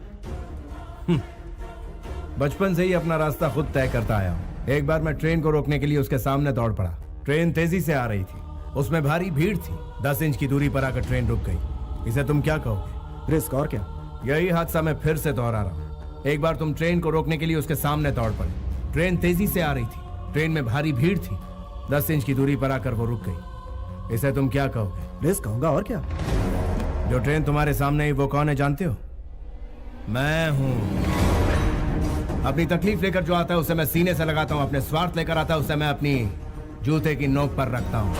बचपन से ही अपना रास्ता खुद तय करता आया हूँ। एक बार मैं ट्रेन को रोकने के लिए उसके सामने दौड़ पड़ा। ट्रेन तेजी से आ रही थी, उसमें भारी भीड़ थी। 10 इंच की दूरी पर आकर ट्रेन रुक गई। इसे तुम क्या कहोगे? रिस्क और क्या? यही हादसा मैं फिर से दोहरा रहा हूँ। एक बार तुम ट्रेन को रोकने के लिए उसके सामने दौड़ पड़े। ट्रेन तेजी से आ रही थी, ट्रेन में भारी भीड़ थी। 10 इंच की दूरी पर आकर वो रुक गई। इसे तुम क्या कहोगे? रिस्क कहूंगा और क्या। जो ट्रेन तुम्हारे सामने ही वो कौन है जानते हो? मैं हूँ। अपनी तकलीफ लेकर जो आता है उसे मैं सीने से लगाता हूँ, अपने स्वार्थ लेकर आता है उसे मैं अपनी जूते की नोक पर रखता हूँ।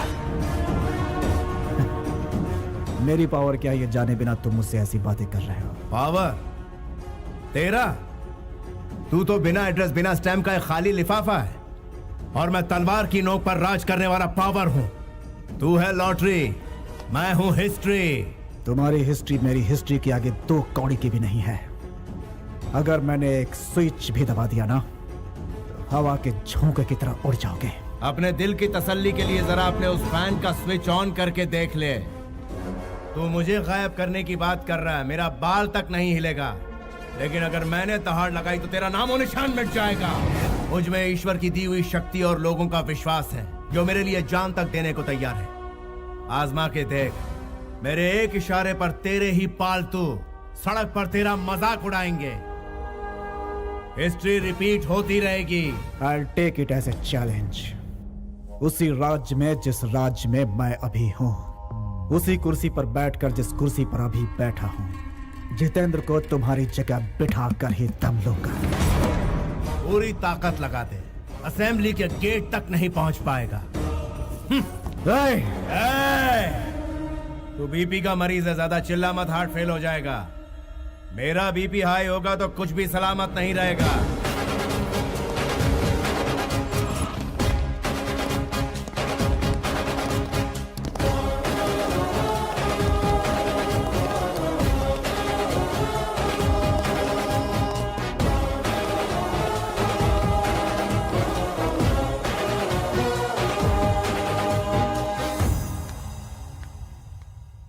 मेरी पावर क्या ये जाने बिना तुम मुझसे ऐसी बातें कर रहे हो? पावर तेरा? तू तो बिना एड्रेस बिना स्टैम्प का एक खाली लिफाफा है और मैं तलवार की नोक पर राज करने वाला पावर हूँ। तू है लॉटरी, मैं हूँ हिस्ट्री। तुम्हारी हिस्ट्री मेरी हिस्ट्री के आगे 2 कौड़ी की भी नहीं है। अगर मैंने एक स्विच भी दबा दिया ना, हवा के झोंके की तरह उड़ जाओगे। अपने दिल की तसल्ली के लिए जरा अपने उस फैन का स्विच ऑन करके देख ले। तू मुझे गायब करने की बात कर रहा है, मेरा बाल तक नहीं हिलेगा, लेकिन अगर मैंने दहाड़ लगाई तो तेरा नामो निशान मिट जाएगा। मुझ में ईश्वर की दी हुई शक्ति और लोगों का विश्वास है जो मेरे लिए जान तक देने को तैयार है। आजमा के देख, मेरे एक इशारे पर तेरे ही पालतू सड़क पर तेरा मजाक उड़ाएंगे। हिस्ट्री रिपीट होती रहेगी। I'll take it as a challenge। उसी राज्य में जिस राज्य में मैं अभी हूँ, उसी कुर्सी पर बैठकर जिस कुर्सी पर अभी बैठा हूँ, जितेंद्र को तुम्हारी जगह बिठा कर ही दम लूंगा। पूरी ताकत लगा दे, असेंबली के गेट तक नहीं पहुंच पाएगा। तू बीपी का मरीज है, ज्यादा चिल्ला मत, हार्ट फेल हो जाएगा। मेरा बीपी हाई होगा तो कुछ भी सलामत नहीं रहेगा।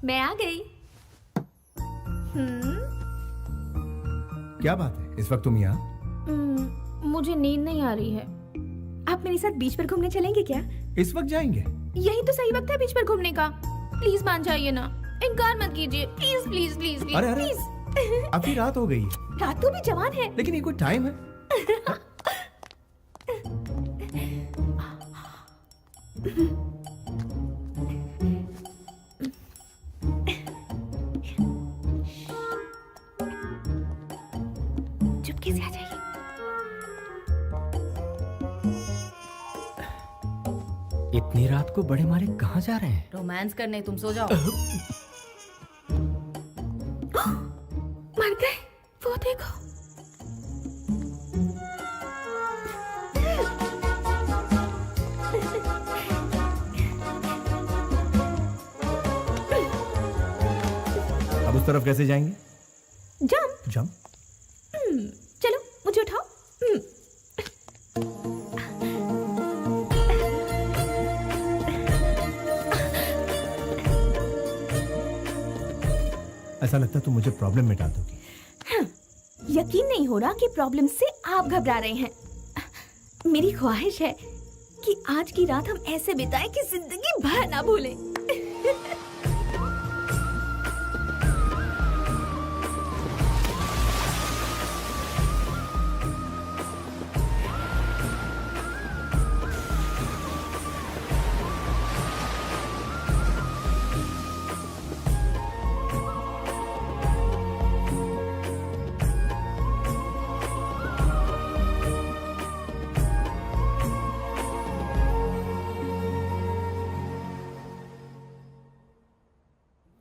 मैं आ गई। क्या बात है, इस वक्त तुम यहाँ? मुझे नींद नहीं आ रही है। आप मेरे साथ बीच पर घूमने चलेंगे क्या? इस वक्त जाएंगे? यही तो सही वक्त है बीच पर घूमने का। प्लीज मान जाइए ना, इनकार मत कीजिए, प्लीज प्लीज प्लीज प्लीज। अरे प्लीज। अभी रात हो गई। रात तो भी जवान है। लेकिन ये कोई टाइम है? चुपके से आ जाइए। इतनी रात को बड़े मारे कहाँ जा रहे हैं? रोमांस करने, तुम सो जाओ। मर गए, वो देखो। अब उस तरफ कैसे जाएंगे? जंप। जंप? चलो मुझे उठाओ। ऐसा लगता है तुम मुझे प्रॉब्लम मिटा दोगी। यकीन नहीं हो रहा कि प्रॉब्लम से आप घबरा रहे हैं। मेरी ख्वाहिश है कि आज की रात हम ऐसे बिताएं कि जिंदगी भर ना भूलें।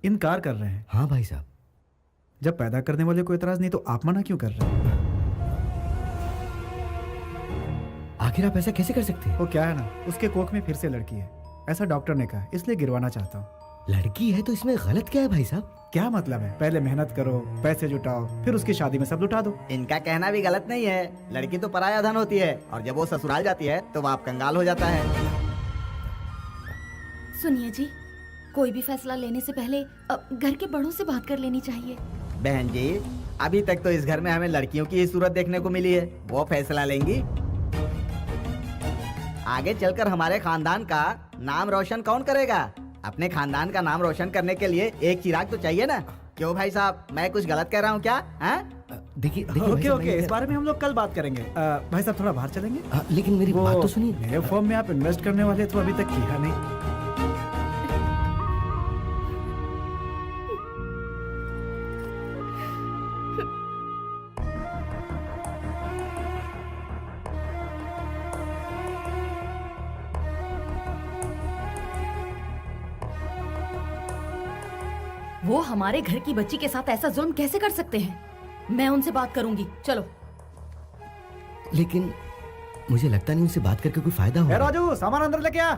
इनकार कर रहे हैं? हाँ भाई साहब। जब पैदा करने वाले को एतराज नहीं तो आप मना क्यों कर रहे हैं? आखिर आप ऐसा कैसे कर सकते हैं? वो क्या है ना, उसके कोख में फिर से लड़की है, ऐसा डॉक्टर ने कहा, इसलिए गिरवाना चाहता हूँ। लड़की है तो इसमें गलत क्या है भाई साहब? क्या मतलब है? पहले मेहनत करो, पैसे जुटाओ, फिर उसकी शादी में सब लुटा दो। इनका कहना भी गलत नहीं है। लड़की तो पराया धन होती है और जब वो ससुराल जाती है तो बाप कंगाल हो जाता है। सुनिए जी, कोई भी फैसला लेने से पहले घर के बड़ों से बात कर लेनी चाहिए। बहन जी, अभी तक तो इस घर में हमें लड़कियों की ही सूरत देखने को मिली है। वो फैसला लेंगी। आगे चलकर हमारे खानदान का नाम रोशन कौन करेगा? अपने खानदान का नाम रोशन करने के लिए एक चिराग तो चाहिए ना। क्यों भाई साहब, मैं कुछ गलत कह रहा हूँ क्या? देखिए ओके ओके, इस बारे में हम लोग कल बात करेंगे। भाई साहब थोड़ा बाहर चलेंगे? लेकिन मेरी बात तो सुनिए। मेरे फॉर्म में आप इन्वेस्ट करने वाले तो अभी तक किया नहीं। वो हमारे घर की बच्ची के साथ ऐसा जुल्म कैसे कर सकते हैं? मैं उनसे बात करूंगी, चलो। लेकिन मुझे लगता नहीं उनसे बात करके कोई फायदा होगा। राजू, सामान अंदर लेके आ।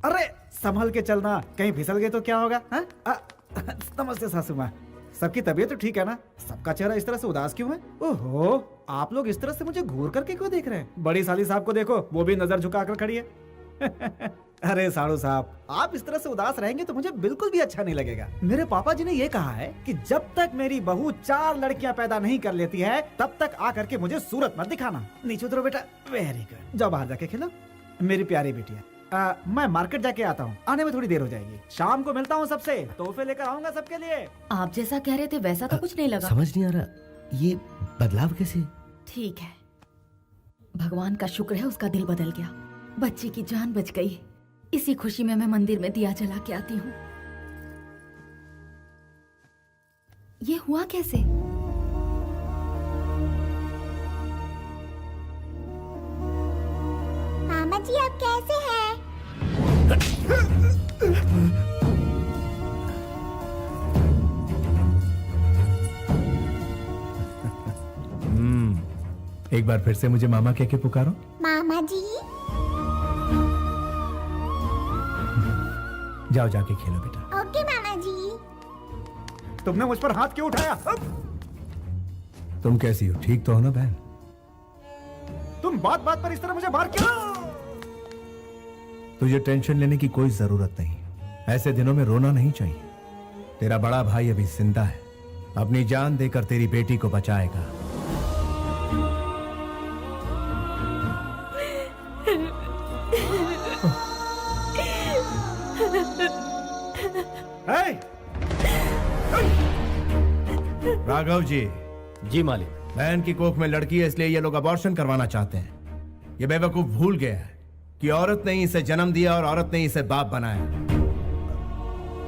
अरे संभल के चलना, कहीं फिसल गए तो क्या होगा? नमस्ते सासू माँ। सबकी तबीयत तो ठीक है ना? सबका चेहरा इस तरह से उदास क्यों है? ओहो, आप लोग इस तरह से मुझे घूर करके क्यों देख रहे हैं? बड़ी साली साहब को देखो, वो भी नजर झुकाकर खड़ी है। अरे साड़ू साहब, आप इस तरह से उदास रहेंगे तो मुझे बिल्कुल भी अच्छा नहीं लगेगा। मेरे पापा जी ने ये कहा है कि जब तक मेरी बहू 4 लड़कियां पैदा नहीं कर लेती है, तब तक आकर के मुझे सूरत मत दिखाना। नीचे उतरो बेटा। वेरी गुड, जाओ बाहर जाके खेलो मेरी प्यारी बेटिया। मैं मार्केट जाके आता हूँ, आने में थोड़ी देर हो जाएगी। शाम को मिलता हूँ सबसे, तोहफे लेकर आऊंगा सबके लिए। आप जैसा कह रहे थे वैसा तो कुछ नहीं लगा। समझ नहीं आ रहा ये बदलाव कैसे? ठीक है, भगवान का शुक्र है उसका दिल बदल गया, बच्ची की जान बच गई। इसी खुशी में मैं मंदिर में दिया जला के आती हूँ। ये हुआ कैसे? मामा जी आप कैसे हैं? एक बार फिर से मुझे मामा कह के पुकारो। मामा जी जाओ जाके खेलो बेटा। ओके मामा जी। तुमने मुझ पर हाथ क्यों उठाया? तुम कैसी हो? ठीक तो हो ना बहन? तुम बात बात पर इस तरह मुझे मार क्यों? तुझे टेंशन लेने की कोई जरूरत नहीं। ऐसे दिनों में रोना नहीं चाहिए। तेरा बड़ा भाई अभी जिंदा है, अपनी जान देकर तेरी बेटी को बचाएगा। राघव जी। जी मालिक। बहन की कोख में लड़की है, इसलिए ये लोग अबॉर्शन करवाना चाहते हैं। ये बेवकूफ भूल गया है कि औरत ने इसे जन्म दिया और औरत ने इसे बाप बनाया।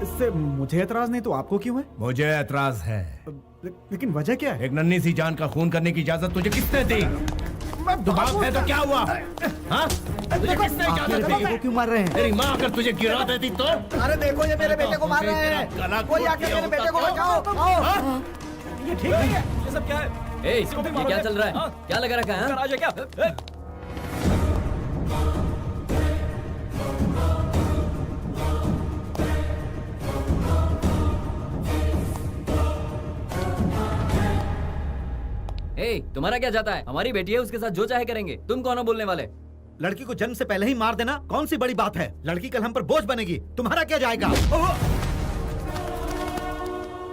इससे मुझे एतराज नहीं तो आपको क्यों है? मुझे एतराज है। लेकिन वजह क्या है? एक नन्ही सी जान का खून करने की इजाजत तुझे किसने दी? बाप है तो क्या हुआ? हाँ? तुझे किसने इजाजत दी? क्यों मार रहे हैं? तेरी माँ अगर तुझे गिरा देती तो? अरे देखो ये मेरे बेटे को मार रहे हैं। कोई आके मेरे बेटे को बचाओ। आओ। ये ठीक नहीं है। ये सब क्या है? ये क्या चल रहा है? क्या लगा रखा है? राजा क्या? तुम्हारा क्या जाता है? हमारी बेटी है, उसके साथ जो चाहे करेंगे। तुम कौन हो बोलने वाले? लड़की को जन्म से पहले ही मार देना कौन सी बड़ी बात है? लड़की कल हम पर बोझ बनेगी, तुम्हारा क्या जाएगा?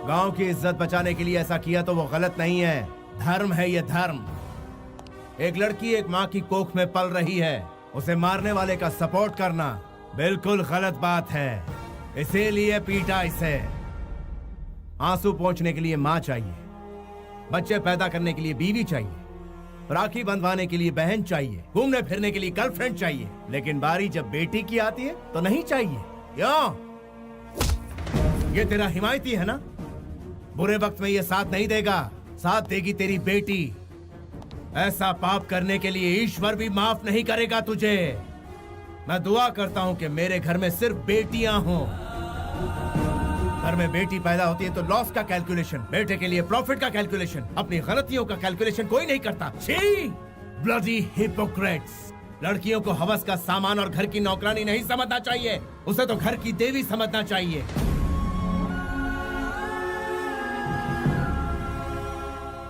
गांव की इज्जत बचाने के लिए ऐसा किया तो वो गलत नहीं है, धर्म है ये धर्म। एक लड़की एक माँ की कोख में पल रही है, उसे मारने वाले का सपोर्ट करना बिल्कुल गलत बात है। इसीलिए पीटा इसे। आंसू पोंछने के लिए माँ चाहिए, बच्चे पैदा करने के लिए बीवी चाहिए, राखी बंधवाने के लिए बहन चाहिए, घूमने फिरने के लिए गर्लफ्रेंड चाहिए, लेकिन बारी जब बेटी की आती है तो नहीं चाहिए। क्यों? ये तेरा हिमायती है ना? बुरे वक्त में ये साथ नहीं देगा, साथ देगी तेरी बेटी। ऐसा पाप करने के लिए ईश्वर भी माफ नहीं करेगा तुझे। मैं दुआ करता हूं कि मेरे घर में सिर्फ बेटियां हों। घर में बेटी पैदा होती है तो लॉस का कैलकुलेशन, बेटे के लिए प्रॉफिट का कैलकुलेशन, अपनी गलतियों का कैलकुलेशन कोई नहीं करता। छी! Bloody Hippocrates! लड़कियों को हवस का सामान और घर की नौकरानी नहीं समझना चाहिए, उसे तो घर की देवी समझना चाहिए।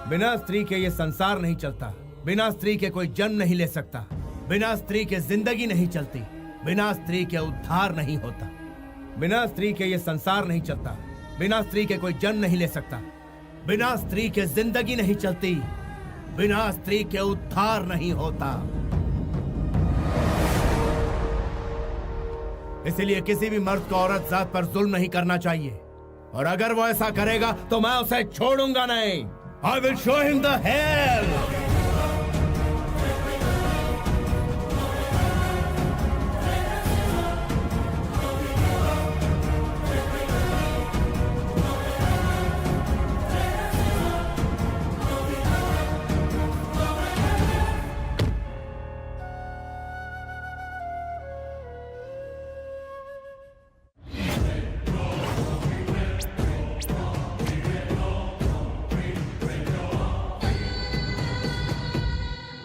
बिना स्त्री के ये संसार नहीं चलता, बिना स्त्री के कोई जन्म नहीं ले सकता, बिना स्त्री के जिंदगी नहीं चलती, बिना स्त्री के उद्धार नहीं होता। बिना स्त्री के ये संसार नहीं चलता, बिना स्त्री के कोई जन्म नहीं ले सकता, बिना स्त्री के जिंदगी नहीं चलती, बिना स्त्री के उद्धार नहीं होता। इसलिए किसी भी मर्द को औरत जात पर जुल्म नहीं करना चाहिए, और अगर वो ऐसा करेगा तो मैं उसे छोड़ूंगा नहीं। I will show him the hell!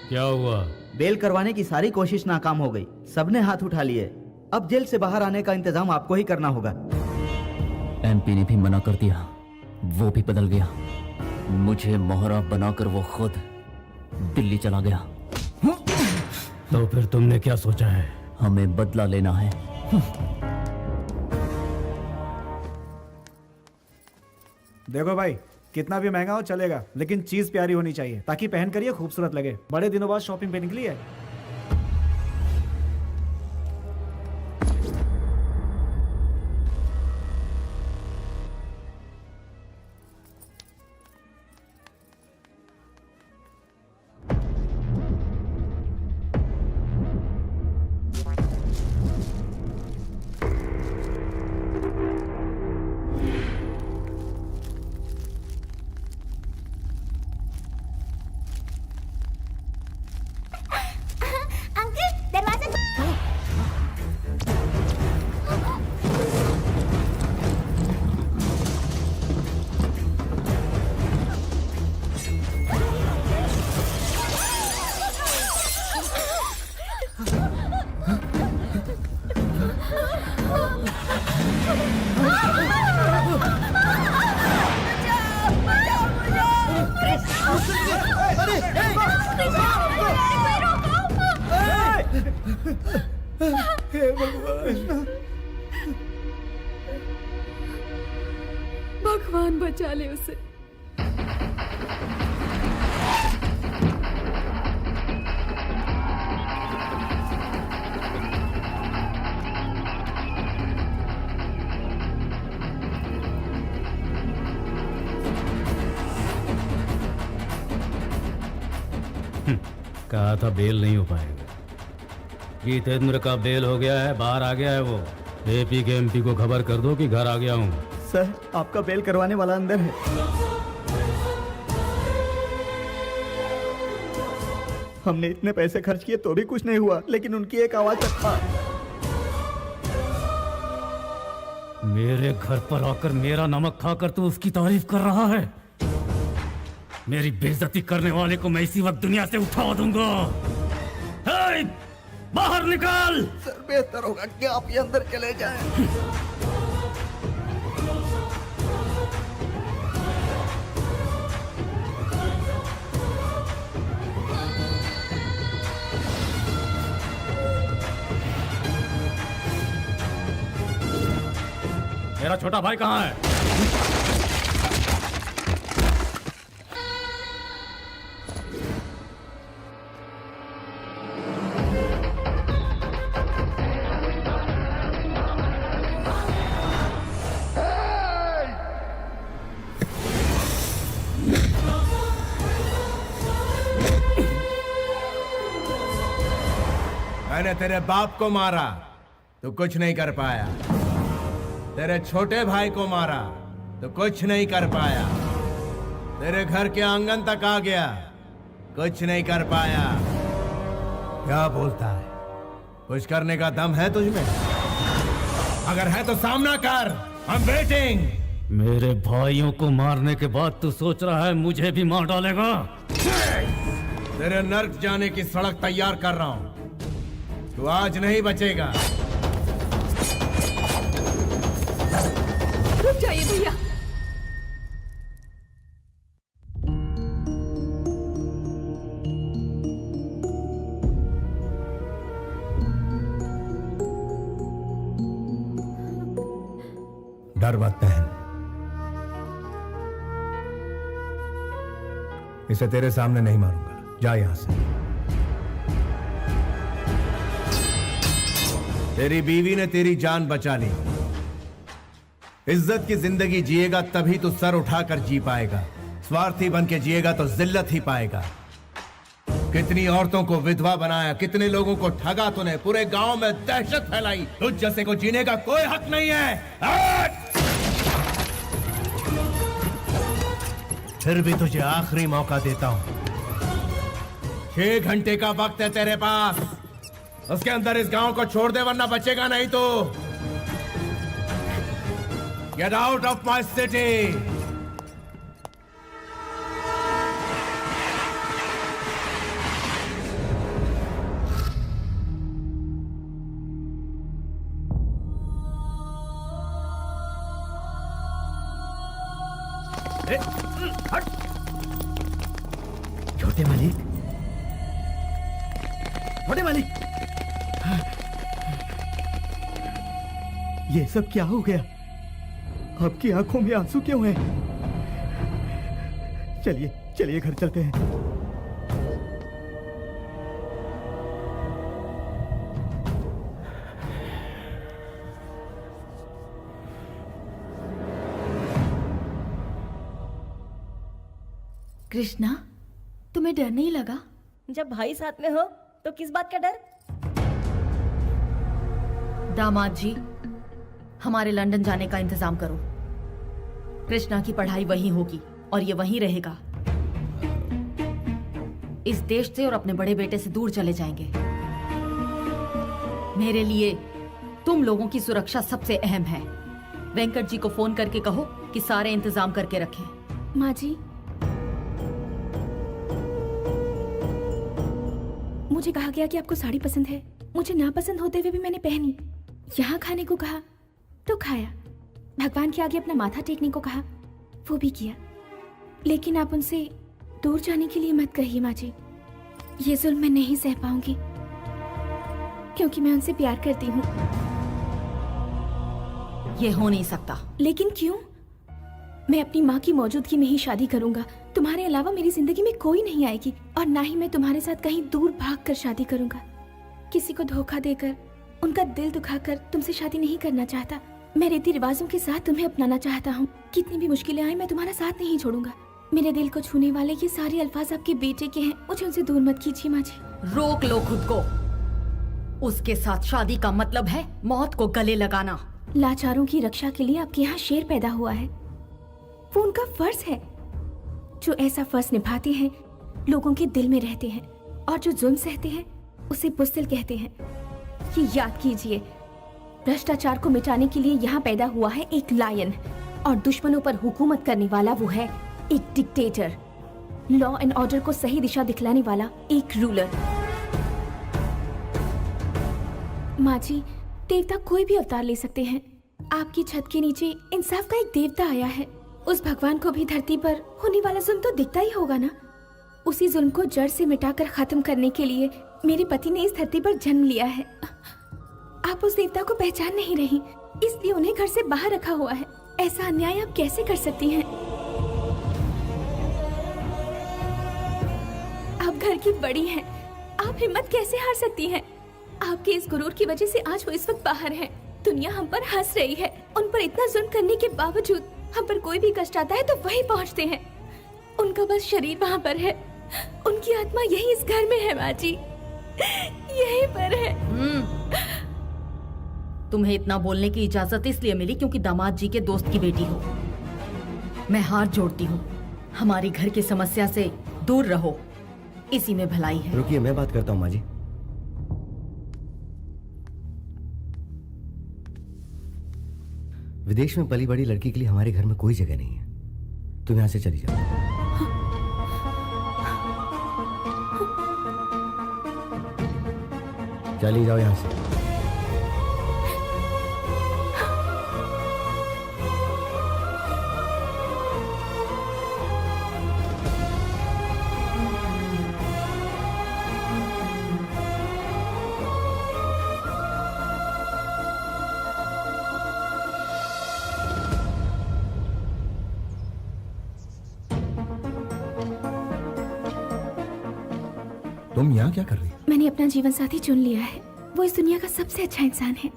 क्या हुआ? बेल करवाने की सारी कोशिश नाकाम हो गई, सबने हाथ उठा लिए। अब जेल से बाहर आने का इंतजाम आपको ही करना होगा। एमपी ने भी मना कर दिया। वो भी बदल गया। मुझे मोहरा बनाकर वो खुद दिल्ली चला गया। तो फिर तुमने क्या सोचा है? हमें बदला लेना है। देखो भाई, कितना भी महंगा हो चलेगा, लेकिन चीज प्यारी होनी चाहिए ताकि पहन कर ये खूबसूरत लगे। बड़े दिनों बाद शॉपिंग पे निकली है। अंकल दरवाजा भगवान बचा ले उसे। कहा था बेल नहीं हो पाएगा। जितेंद्र का बेल हो गया है, बाहर आ गया है वो। एपी के एमपी को खबर कर दो कि घर आ गया हूँ। सर, आपका बेल करवाने वाला अंदर है। हमने इतने पैसे खर्च किए तो भी कुछ नहीं हुआ, लेकिन उनकी एक आवाज तक था। मेरे घर पर आकर मेरा नमक खाकर तू उसकी तारीफ कर रहा है। मेरी बेइज्जती करने वाले को मैं इसी वक्त दुनिया से उठा दूंगा। हे, बाहर निकाल। सर, बेहतर होगा कि आप ये अंदर चले जाएं। मेरा छोटा भाई कहाँ है? मैंने तेरे बाप को मारा तो कुछ नहीं कर पाया, तेरे छोटे भाई को मारा तो कुछ नहीं कर पाया, तेरे घर के आंगन तक आ गया, कुछ नहीं कर पाया। क्या बोलता है? कुछ करने का दम है तुझ में? अगर है तो सामना कर। I'm waiting। मेरे भाइयों को मारने के बाद तू सोच रहा है मुझे भी मार डालेगा? तेरे नर्क जाने की सड़क तैयार कर रहा हूं, तू आज नहीं बचेगा। रुक जाइए भैया। डर मत बहन, इसे तेरे सामने नहीं मारूंगा। जा यहां से। तेरी बीवी ने तेरी जान बचा ली। इज्जत की जिंदगी जिएगा तभी तो सर उठाकर जी पाएगा। स्वार्थी बन के जिएगा तो जिल्लत ही पाएगा। कितनी औरतों को विधवा बनाया, कितने लोगों को ठगा तूने, पूरे गांव में दहशत फैलाई। तुझ जैसे को जीने का कोई हक नहीं है। फिर भी तुझे आखिरी मौका देता हूं। 6 घंटे का वक्त है तेरे पास, उसके अंदर इस गांव को छोड़ दे वरना बचेगा नहीं तो। Get out of my city. हट। छोटे मालिक, छोटे मालिक, ये सब क्या हो गया? आपकी आंखों में आंसू क्यों हैं? चलिए चलिए घर चलते हैं। कृष्णा, तुम्हें डर नहीं लगा? जब भाई साथ में हो तो किस बात का डर? दामाद जी, हमारे लंदन जाने का इंतजाम करो। कृष्णा की पढ़ाई वहीं होगी और ये वहीं रहेगा। इस देश से और अपने बड़े बेटे से दूर चले जाएंगे। मेरे लिए तुम लोगों की सुरक्षा सबसे अहम है। वेंकट जी को फोन करके कहो कि सारे इंतजाम करके रखें। माँ जी, मुझे कहा गया कि आपको साड़ी पसंद है। मुझे ना पसंद होते हुए भी मैंने पहनी। यहाँ खाने को कहा तो खाया। भगवान के आगे अपना माथा टेकने को कहा, वो भी किया। लेकिन आप उनसे दूर जाने के लिए मत कहिए माँ जी। ये जुल्म मैं नहीं सह पाऊंगी, क्योंकि मैं उनसे प्यार करती हूँ। ये हो नहीं सकता। लेकिन क्यों? मैं अपनी माँ की मौजूदगी में ही शादी करूंगा। तुम्हारे अलावा मेरी जिंदगी में कोई नहीं आएगी, और ना ही मैं तुम्हारे साथ कहीं दूर भागकर शादी करूंगा। किसी को धोखा देकर, उनका दिल दुखाकर तुमसे शादी नहीं करना चाहता। मैं रीति रिवाजों के साथ तुम्हें अपनाना चाहता हूँ। कितनी भी मुश्किलें आए, मैं तुम्हारा साथ नहीं छोड़ूंगा। मेरे दिल को छूने वाले ये सारे अल्फाज आपके बेटे के हैं। मुझे उनसे दूर मत कीजिए माँ जी। रोक लो खुद को। उसके साथ शादी का मतलब है मौत को गले लगाना। लाचारों की रक्षा के लिए आपके यहाँ शेर पैदा हुआ है। वो उनका फर्ज है। जो ऐसा फर्ज निभाते हैं, लोगों के दिल में रहते हैं, और जो जुल्म सहते हैं उसे बुज़दिल कहते हैं। ये याद कीजिए, भ्रष्टाचार को मिटाने के लिए यहाँ पैदा हुआ है एक लायन, और दुश्मनों पर हुकूमत करने वाला वो है एक डिक्टेटर। लॉ एंड ऑर्डर को सही दिशा दिखलाने वाला एक रूलर। माँ जी, देवता कोई भी अवतार ले सकते हैं। आपकी छत के नीचे इंसाफ का एक देवता आया है। उस भगवान को भी धरती पर होने वाला जुल्म तो दिखता ही होगा ना। उसी जुल्म को जड़ से मिटाकर खत्म करने के लिए मेरे पति ने इस धरती पर जन्म लिया है। आप उस देवता को पहचान नहीं रही, इसलिए उन्हें घर से बाहर रखा हुआ है। ऐसा अन्याय आप कैसे कर सकती हैं? आप घर की बड़ी हैं, आप हिम्मत कैसे हार सकती हैं? आपके इस गुरूर की वजह से आज वो इस वक्त बाहर हैं। दुनिया हम पर हंस रही है। उन पर इतना जुल्म करने के बावजूद हम पर कोई भी कष्ट आता है तो वही पहुंचते हैं। उनका बस शरीर वहाँ पर है, उनकी आत्मा यही इस घर में है माँ जी, यहीं पर है। तुम्हें इतना बोलने की इजाजत इसलिए मिली क्योंकि दामाद जी के दोस्त की बेटी हो। मैं हाथ जोड़ती हूँ, हमारी घर की समस्या से दूर रहो, इसी में भलाई है। रुकिए, मैं बात करता हूँ माँ जी। विदेश में पली बड़ी लड़की के लिए हमारे घर में कोई जगह नहीं है। तुम यहाँ से चली जाओ। चली जाओ यहाँ से। तुम यहाँ क्या कर रही हो? मैंने अपना जीवन साथी चुन लिया है। वो इस दुनिया का सबसे अच्छा इंसान है।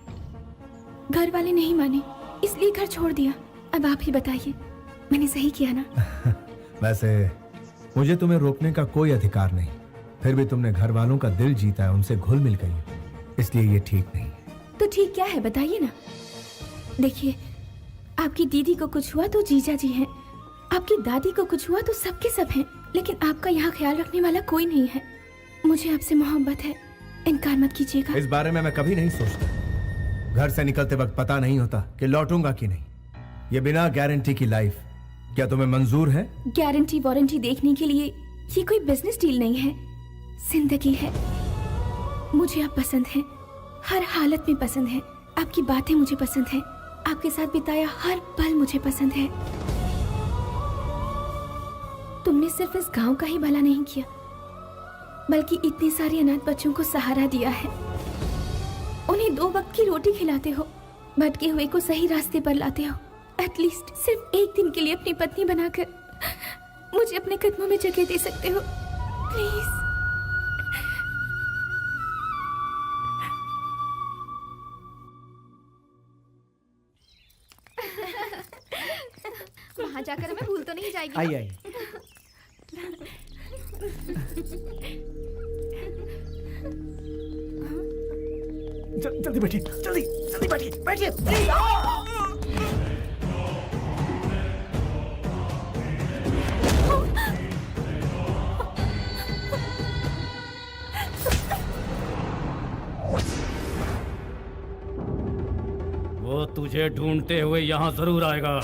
घर वाले नहीं माने, इसलिए घर छोड़ दिया। अब आप ही बताइए, मैंने सही किया ना? वैसे मुझे तुम्हें रोकने का कोई अधिकार नहीं, फिर भी तुमने घर वालों का दिल जीता है, उनसे घुल मिल गई, इसलिए ये ठीक नहीं। तो ठीक क्या है बताइए ना। देखिए, आपकी दीदी को कुछ हुआ तो जीजा जी हैं, आपकी दादी को कुछ हुआ तो सबके सब हैं, लेकिन आपका यहाँ ख्याल रखने वाला कोई नहीं है। मुझे आपसे मोहब्बत है, इनकार मत कीजिएगा। इस बारे में मैं कभी नहीं सोचता। घर से निकलते वक्त पता नहीं होता कि लौटूंगा कि नहीं। ये बिना गारंटी की लाइफ क्या तुम्हें मंजूर है? गारंटी वारंटी देखने के लिए ये कोई बिजनेस डील नहीं है, जिंदगी है। मुझे आप पसंद हैं, हर हालत में पसंद है। आपकी बातें मुझे पसंद है, आपके साथ बिताया हर पल मुझे पसंद है। तुमने सिर्फ इस गांव का ही भला नहीं किया, बल्कि इतने सारे अनाथ बच्चों को सहारा दिया है। उन्हें 2 वक्त की रोटी खिलाते हो, भटके हुए को सही रास्ते पर लाते हो। एटलीस्ट सिर्फ एक दिन के लिए अपनी पत्नी बनाकर मुझे अपने कदमों में जगह दे सकते हो, प्लीज। वहाँ जाकर हमें भूल तो नहीं जाएगी? आइए आइए। जल्दी बैठिए, जल्दी जल्दी बैठिए, बैठिए प्लीज। वो तुझे ढूंढते हुए यहाँ जरूर आएगा।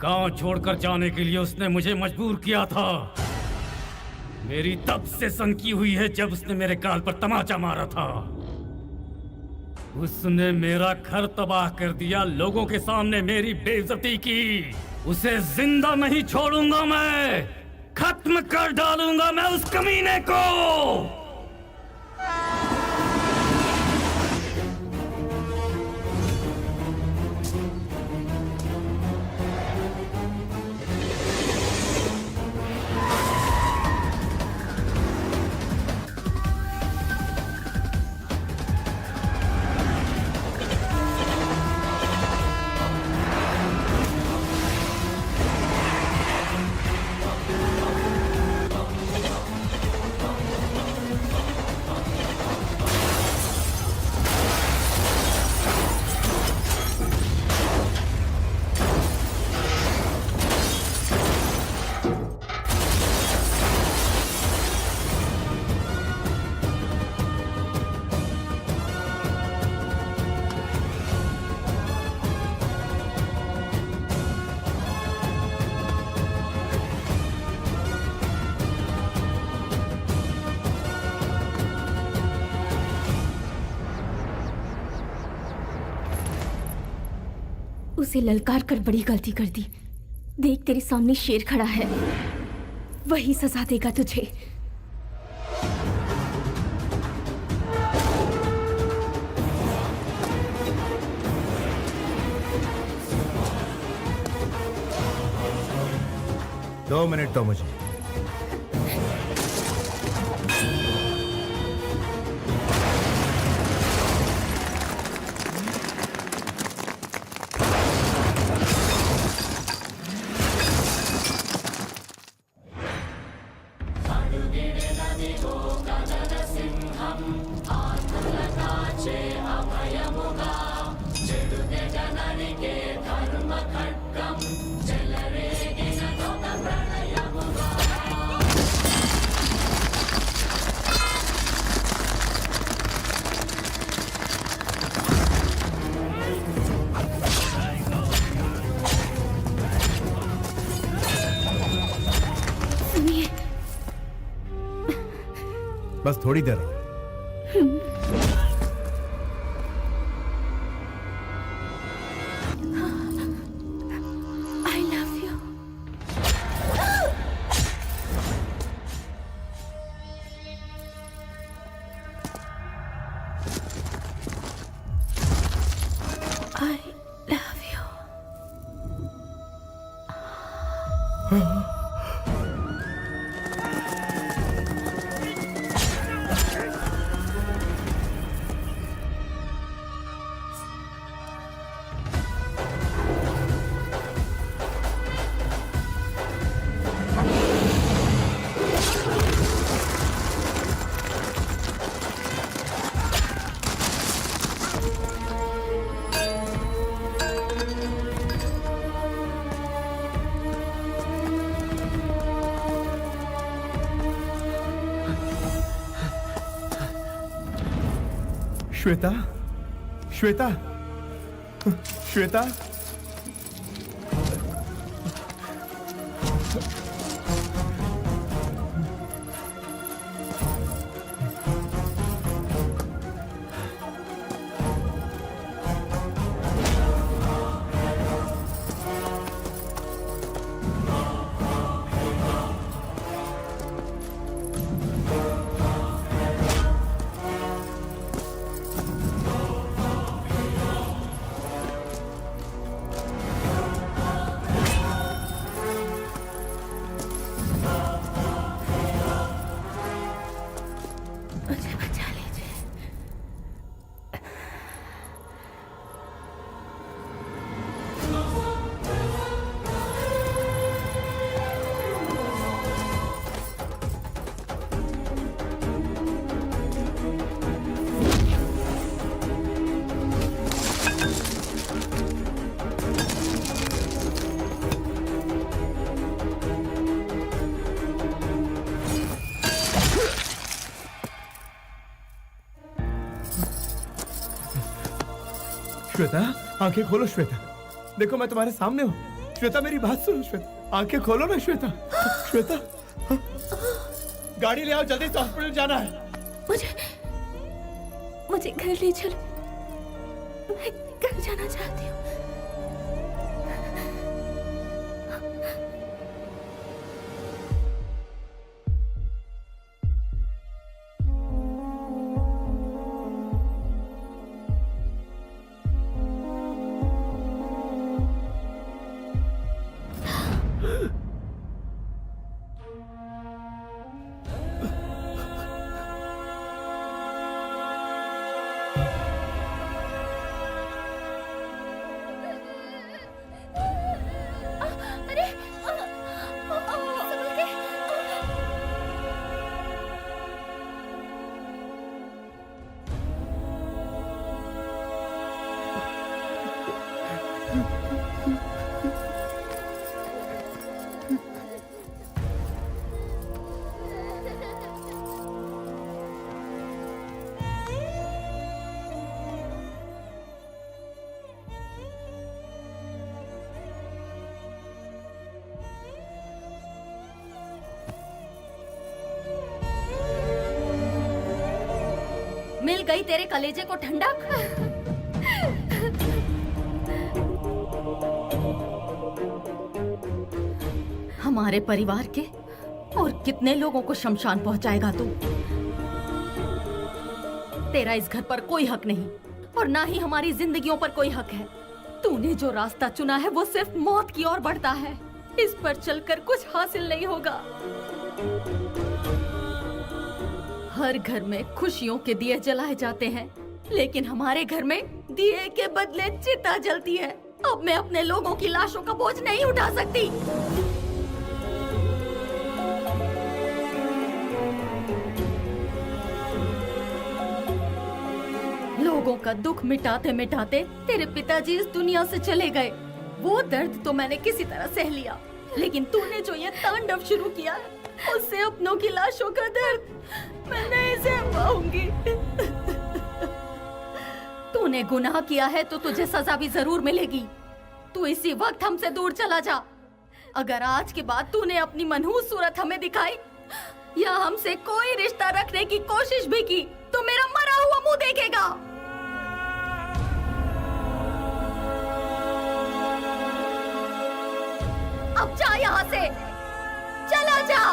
गांव छोड़कर जाने के लिए उसने मुझे मजबूर किया था। मेरी तब से सनकी हुई है जब उसने मेरे गाल पर तमाचा मारा था। उसने मेरा घर तबाह कर दिया, लोगों के सामने मेरी बेइज्जती की। उसे जिंदा नहीं छोड़ूंगा मैं, खत्म कर डालूंगा मैं उस कमीने को। उसे ललकार कर बड़ी गलती कर दी। देख, तेरे सामने शेर खड़ा है, वही सजा देगा तुझे। दो मिनट दो मुझे। बस थोड़ी देर और। I love you. I love you. Shweta, Shweta, Shweta, Shweta, आंखें खोलो श्वेता। देखो मैं तुम्हारे सामने हूँ। श्वेता मेरी बात सुनो श्वेता, आंखें खोलो ना श्वेता। श्वेता, गाड़ी ले आओ जल्दी से, हॉस्पिटल जाना है। मुझे घर ले चलो, मैं घर जाना चाहती हूँ। मिल गई तेरे कलेजे को ठंडक। हमारे परिवार के और कितने लोगों को शमशान पहुंचाएगा तू? तेरा इस घर पर कोई हक नहीं और ना ही हमारी जिंदगियों पर कोई हक है। तूने जो रास्ता चुना है वो सिर्फ मौत की ओर बढ़ता है। इस पर चलकर कुछ हासिल नहीं होगा। हर घर में खुशियों के दिए जलाए जाते हैं, लेकिन हमारे घर में दिए के बदले चिता जलती है। अब मैं अपने लोगों की लाशों का बोझ नहीं उठा सकती। लोगों का दुख मिटाते मिटाते तेरे पिताजी इस दुनिया से चले गए। वो दर्द तो मैंने किसी तरह सह लिया, लेकिन तूने जो ये तांडव शुरू किया, उससे अपनों की लाशों का दर्द मैं नहीं सह पाऊंगी। तूने गुनाह किया है तो तुझे सजा भी जरूर मिलेगी। तू इसी वक्त हमसे दूर चला जा। अगर आज के बाद तूने अपनी मनहूस सूरत हमें दिखाई या हमसे कोई रिश्ता रखने की कोशिश भी की तो मेरा मरा हुआ मुंह देखेगा। अब जा यहाँ से, चला जा।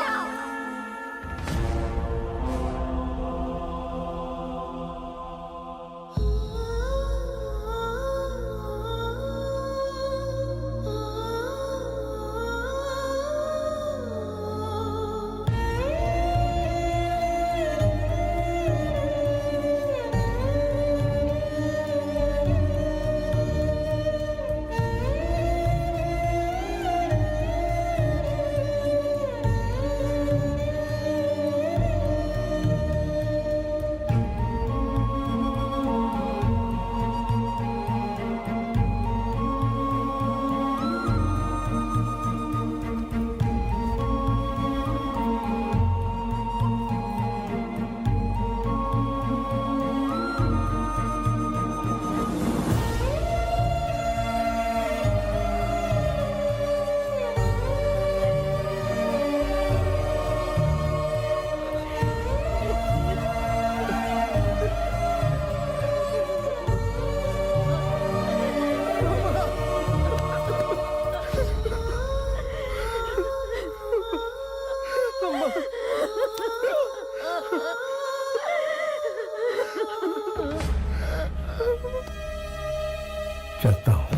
चलता हूं।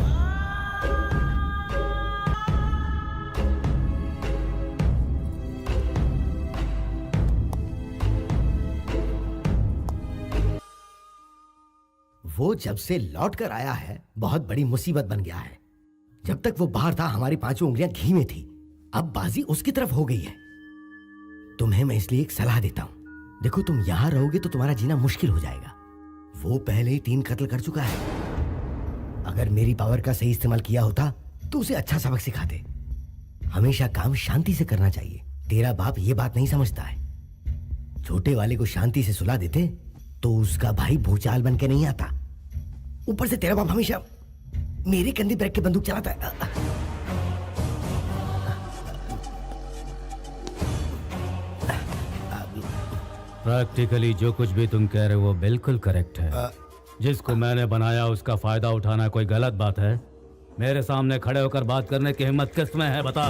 वो जब से लौट कर आया है बहुत बड़ी मुसीबत बन गया है। जब तक वो बाहर था हमारी पांचों उंगलियां घी में थी, अब बाजी उसकी तरफ हो गई है। तुम्हें मैं इसलिए एक सलाह देता हूं। देखो तुम यहां रहोगे तो तुम्हारा जीना मुश्किल हो जाएगा। वो पहले ही 3 कत्ल कर चुका है। अगर मेरी पावर का सही इस्तेमाल किया होता तो उसे अच्छा सबक सिखाते। हमेशा काम शांति से करना चाहिए। तेरा बाप ये बात नहीं समझता है। छोटे वाले को शांति से सुला देते तो उसका भाई भूचाल बन के नहीं आता। ऊपर से तेरा बाप हमेशा मेरे कंधे पर रख के बंदूक चलाता है। प्रैक्टिकली जो कुछ भी तुम कह रहे हो वो बिल्कुल करेक्ट है। जिसको मैंने बनाया उसका फायदा उठाना कोई गलत बात है? मेरे सामने खड़े होकर बात करने की हिम्मत किसमें है बता।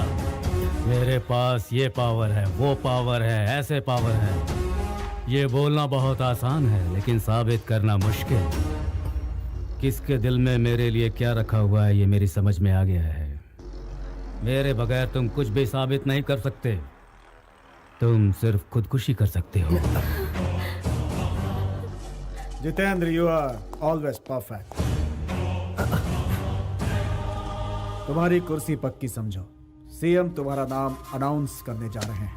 मेरे पास ये पावर है, वो पावर है, ऐसे पावर है। ये बोलना बहुत आसान है लेकिन साबित करना मुश्किल। किसके दिल में मेरे लिए क्या रखा हुआ है ये मेरी समझ में आ गया है। मेरे बगैर तुम कुछ भी साबित नहीं कर सकते। तुम सिर्फ खुदकुशी कर सकते हो। Jitendra, you are always perfect. तुम्हारी कुर्सी पक्की समझो। सीएम तुम्हारा नाम अनाउंस करने जा रहे हैं।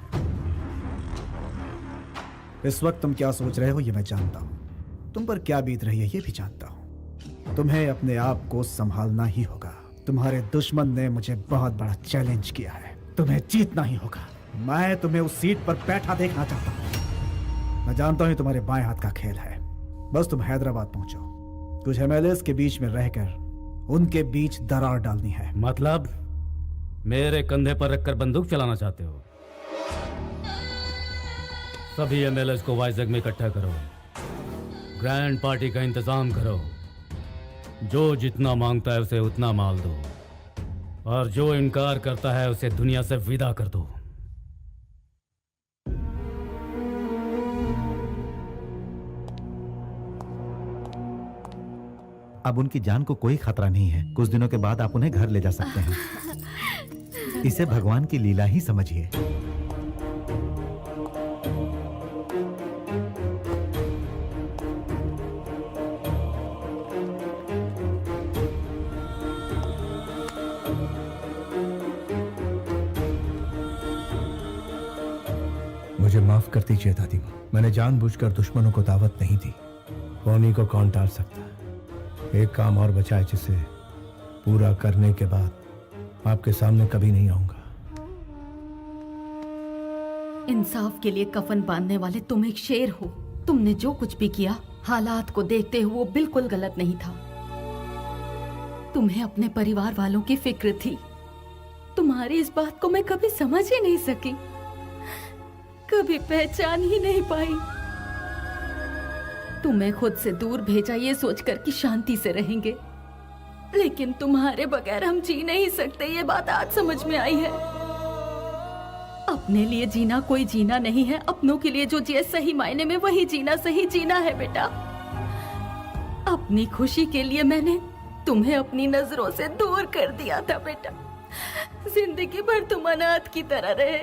इस वक्त तुम क्या सोच रहे हो ये मैं जानता हूं। तुम पर क्या बीत रही है ये भी जानता हूं। तुम्हें अपने आप को संभालना ही होगा। तुम्हारे दुश्मन ने मुझे बहुत बड़ा चैलेंज किया है। तुम्हें जीतना ही होगा। मैं तुम्हें उस सीट पर बैठा देखना चाहता हूं। मैं जानता हूं तुम्हारे बाएं हाथ का खेल है। बस तुम हैदराबाद पहुंचो। कुछ एमएलएस के बीच में रहकर उनके बीच दरार डालनी है। मतलब मेरे कंधे पर रखकर बंदूक चलाना चाहते हो? सभी एमएलएस को वाइजैग में इकट्ठा करो। ग्रैंड पार्टी का इंतजाम करो। जो जितना मांगता है उसे उतना माल दो और जो इनकार करता है उसे दुनिया से विदा कर दो। अब उनकी जान को कोई खतरा नहीं है। कुछ दिनों के बाद आप उन्हें घर ले जा सकते हैं। इसे भगवान की लीला ही समझिए। मुझे माफ कर दीजिए दादी माँ। मैंने जानबूझकर दुश्मनों को दावत नहीं दी। कौनी को कौन टाल सकता है। एक काम और बचा है जिसे पूरा करने के बाद आपके सामने कभी नहीं आऊंगा। इंसाफ के लिए कफन बांधने वाले तुम एक शेर हो। तुमने जो कुछ भी किया हालात को देखते हुए वो बिल्कुल गलत नहीं था। तुम्हें अपने परिवार वालों की फिक्र थी। तुम्हारी इस बात को मैं कभी समझ ही नहीं सकी, कभी पहचान ही नहीं पाई। तुम्हें खुद से दूर भेजा ये सोचकर कि शांति से रहेंगे, लेकिन तुम्हारे बगैर हम जी नहीं सकते ये बात आज समझ में आई है। अपने लिए जीना कोई जीना नहीं है। अपनों के लिए जो जिए सही मायने में वही जीना सही जीना है बेटा। अपनी खुशी के लिए मैंने तुम्हें अपनी नजरों से दूर कर दिया था बेटा। जिंदगी भर तुम अनाथ की तरह रहे,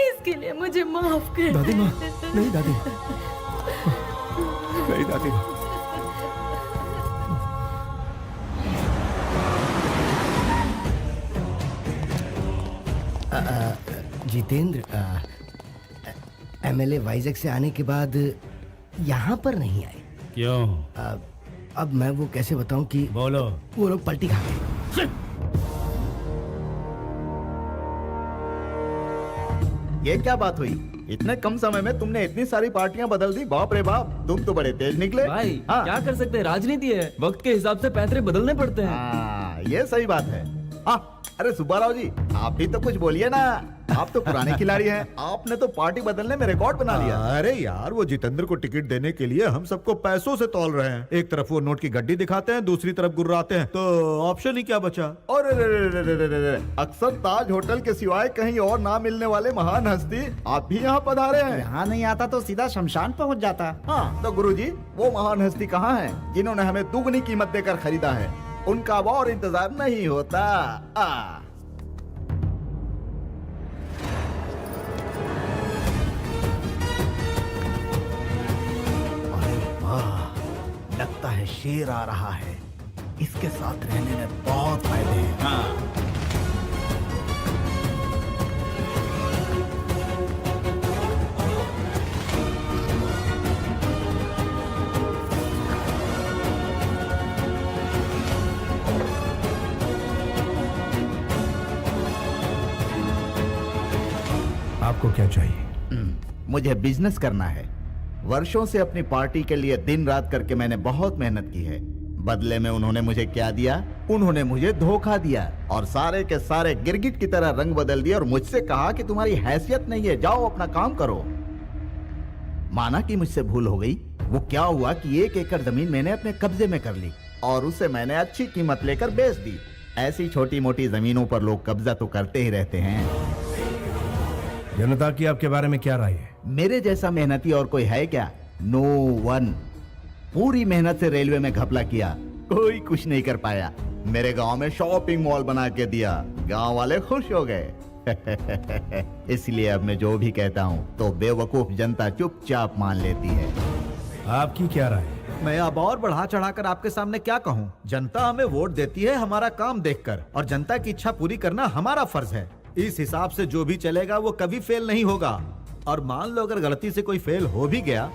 इसके लिए मुझे माफ कर। दादी माँ, नहीं दादी, नहीं दादी माँ। जितेंद्र, एमएलए वाइजैग से आने के बाद यहाँ पर नहीं आए। क्यों? अब मैं वो कैसे बताऊं कि बोलो। वो लोग पलटी खा गए। ये क्या बात हुई? इतने कम समय में तुमने इतनी सारी पार्टियां बदल दी। बाप रे बाप, तुम तो बड़े तेज निकले। भाई क्या कर सकते हैं, राजनीति है, वक्त के हिसाब से पैतरे बदलने पड़ते हैं। ये सही बात है। अरे सुब्बाराव जी, आप भी तो कुछ बोलिए ना। आप तो पुराने खिलाड़ी हैं। आपने तो पार्टी बदलने में रिकॉर्ड बना लिया। अरे यार, वो जितेंद्र को टिकट देने के लिए हम सबको पैसों से तौल रहे हैं। एक तरफ वो नोट की गड्डी दिखाते हैं, दूसरी तरफ गुर्राते हैं, तो ऑप्शन ही क्या बचा? और अक्सर ताज होटल के सिवाय कहीं और ना मिलने वाले महान हस्ती आप भी यहाँ पधारे हैं। यहाँ नहीं आता तो सीधा शमशान पहुँच जाता। हाँ तो गुरुजी, वो महान हस्ती कहाँ है जिन्होंने हमें दुगनी कीमत देकर खरीदा है? उनका अब और इंतजार नहीं होता। लगता है शेर आ रहा है। इसके साथ रहने में बहुत फायदे हैं। आपको क्या चाहिए? मुझे बिजनेस करना है। वर्षों से अपनी पार्टी के लिए दिन रात करके मैंने बहुत मेहनत की है। बदले में उन्होंने मुझे क्या दिया? उन्होंने मुझे धोखा दिया और सारे के सारे गिरगिट की तरह रंग बदल दिया और मुझसे कहा कि तुम्हारी हैसियत नहीं है, जाओ अपना काम करो। माना कि मुझसे भूल हो गई। वो क्या हुआ कि 1 एकड़ जमीन मैंने अपने कब्जे में कर ली और उसे मैंने अच्छी कीमत लेकर बेच दी। ऐसी छोटी मोटी जमीनों पर लोग कब्जा तो करते ही रहते हैं। जनता की आपके बारे में क्या राय है? मेरे जैसा मेहनती और कोई है क्या? No one. पूरी मेहनत से रेलवे में घपला किया, कोई कुछ नहीं कर पाया। मेरे गांव में शॉपिंग मॉल बना के दिया, गांव वाले खुश हो गए। इसलिए अब मैं जो भी कहता हूँ तो बेवकूफ जनता चुपचाप मान लेती है। आपकी क्या राय? मैं अब और बढ़ा चढ़ाकर आपके सामने क्या कहूँ? जनता हमें वोट देती है हमारा काम देखकर, और जनता की इच्छा पूरी करना हमारा फर्ज है। इस हिसाब से जो भी चलेगा वो कभी फेल नहीं होगा। और मान लो अगर गलती से कोई फेल हो भी गया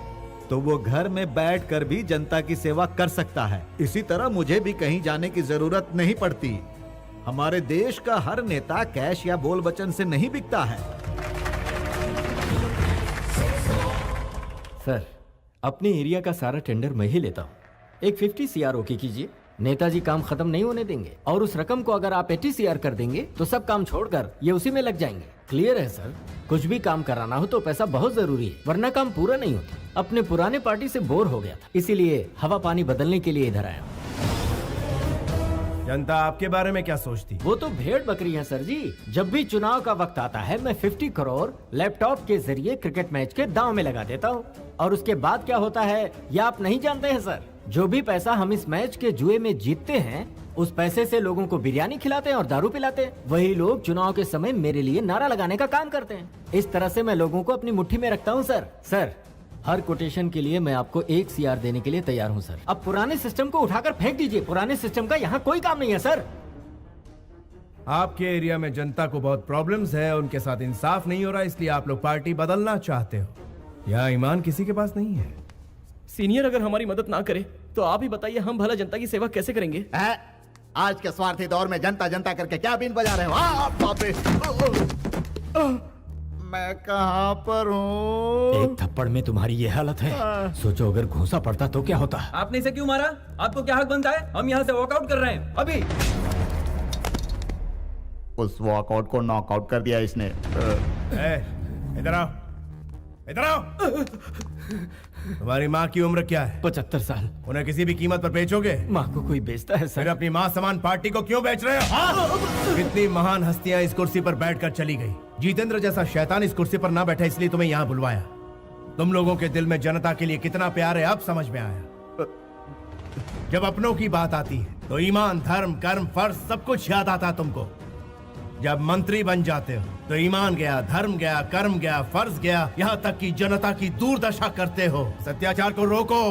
तो वो घर में बैठकर भी जनता की सेवा कर सकता है। इसी तरह मुझे भी कहीं जाने की जरूरत नहीं पड़ती। हमारे देश का हर नेता कैश या बोल वचन से नहीं बिकता है। सर, अपने एरिया का सारा टेंडर मैं ही लेता हूँ। एक 50 CR ओके कीजिए। नेताजी काम खत्म नहीं होने देंगे, और उस रकम को अगर आप 80 CR कर देंगे तो सब काम छोड़कर ये उसी में लग जाएंगे। क्लियर है सर? कुछ भी काम कराना हो तो पैसा बहुत जरूरी है, वरना काम पूरा नहीं होता। अपने पुराने पार्टी से बोर हो गया था, इसीलिए हवा पानी बदलने के लिए इधर आया। जनता आपके बारे में क्या सोचती? वो तो भेड़ बकरी है सर जी। जब भी चुनाव का वक्त आता है मैं 50 करोड़ लैपटॉप के जरिए क्रिकेट मैच के दांव में लगा देता हूँ, और उसके बाद क्या होता है ये आप नहीं जानते हैं सर। जो भी पैसा हम इस मैच के जुए में जीतते हैं उस पैसे से लोगों को बिरयानी खिलाते हैं और दारू पिलाते हैं। वही लोग चुनाव के समय मेरे लिए नारा लगाने का काम करते हैं। इस तरह से मैं लोगों को अपनी मुट्ठी में रखता हूँ सर। हर कोटेशन के लिए मैं आपको 1 CR देने के लिए तैयार हूँ सर। अब पुराने सिस्टम को उठाकर फेंक दीजिए, पुराने सिस्टम का यहाँ कोई काम नहीं है सर। आपके एरिया में जनता को बहुत प्रॉब्लम्स है, उनके साथ इंसाफ नहीं हो रहा, इसलिए आप लोग पार्टी बदलना चाहते हो। यहाँ ईमान किसी के पास नहीं है। सीनियर अगर हमारी मदद ना करे तो आप ही बताइए हम भला जनता की सेवा कैसे करेंगे? आज के स्वार्थी दौर में जनता जनता करके क्या बीन बजा रहे हो? बाप रे! मैं कहाँ पर हूँ? एक थप्पड़ में तुम्हारी ये हालत है, सोचो अगर घूंसा पड़ता तो क्या होता। आपने इसे क्यों मारा? आपको क्या हक बनता है? हम यहाँ से वॉकआउट कर रहे हैं अभी। उस वॉकआउट को नॉकआउट कर दिया इसने। इधर आओ, इधर आओ। तुम्हारी माँ की उम्र क्या है? 75 साल। उन्हें किसी भी कीमत पर बेचोगे? माँ को कोई बेचता है सर? फिर अपनी माँ समान पार्टी को क्यों बेच रहे हो? कितनी महान हस्तियां इस कुर्सी पर बैठकर चली गई। जितेंद्र जैसा शैतान इस कुर्सी पर ना बैठा, इसलिए तुम्हें यहाँ बुलवाया। तुम लोगों के दिल में जनता के लिए कितना प्यार है अब समझ में आया। जब अपनों की बात आती है तो ईमान, धर्म, कर्म, फर्ज सब कुछ याद आता है तुमको। जब मंत्री बन जाते हो तो ईमान गया, धर्म गया, कर्म गया, फर्ज गया, यहाँ तक कि जनता की दुर्दशा करते हो। अत्याचार को रोको।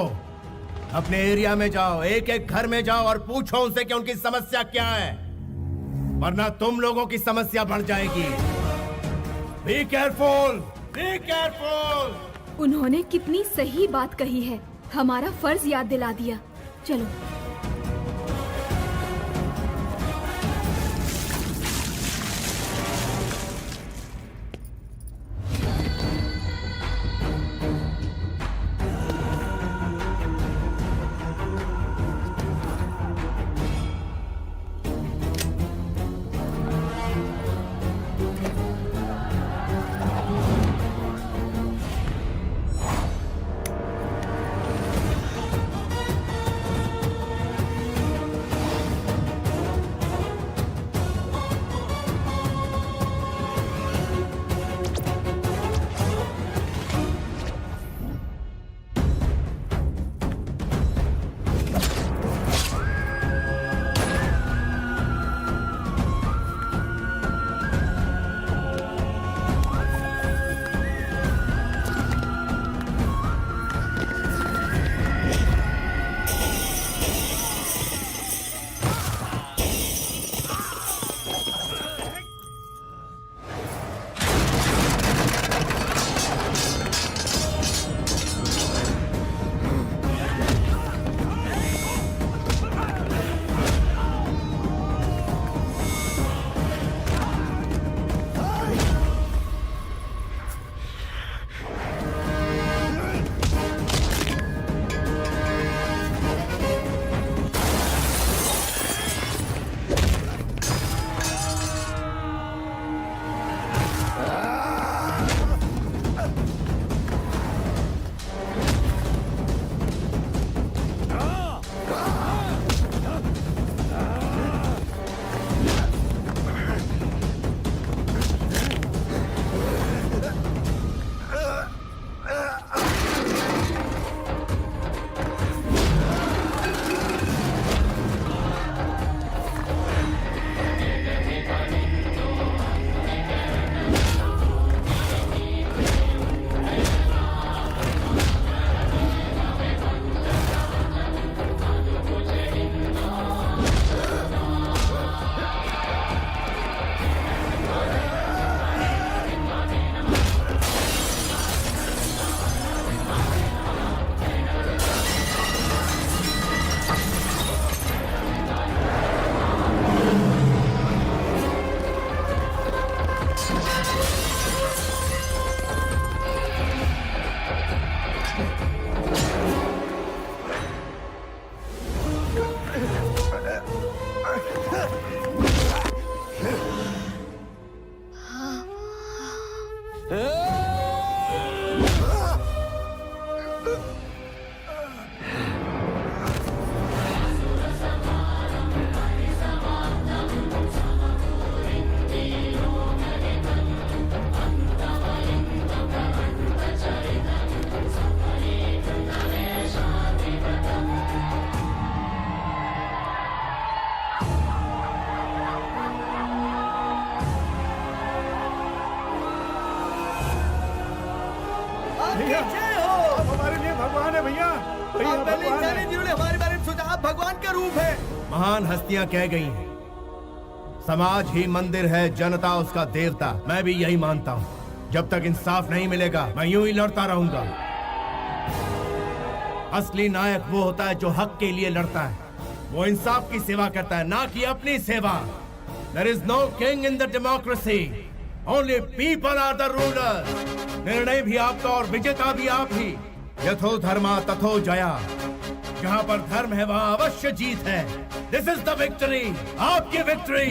अपने एरिया में जाओ, एक एक घर में जाओ और पूछो उनसे कि उनकी समस्या क्या है, वरना तुम लोगों की समस्या बढ़ जाएगी। Be careful, be careful. उन्होंने कितनी सही बात कही है, हमारा फर्ज याद दिला दिया। चलो। आप पहले इंसान हैं जिन्होंने हमारे बारे में सोचा। आप भगवान का रूप है। महान हस्तियां कह गई हैं, समाज ही मंदिर है, जनता उसका देवता। मैं भी यही मानता हूँ। जब तक इंसाफ नहीं मिलेगा मैं यूं ही लड़ता रहूंगा। असली नायक वो होता है जो हक के लिए लड़ता है, वो इंसाफ की सेवा करता है, ना कि अपनी सेवा। There is no king in the democracy. Only people are the rulers. निर्णय भी आपका और विजेता भी आप ही। यथो धर्मा तथो जया। जहाँ पर धर्म है वहाँ अवश्य जीत है। This is the victory. आपकी विक्ट्री।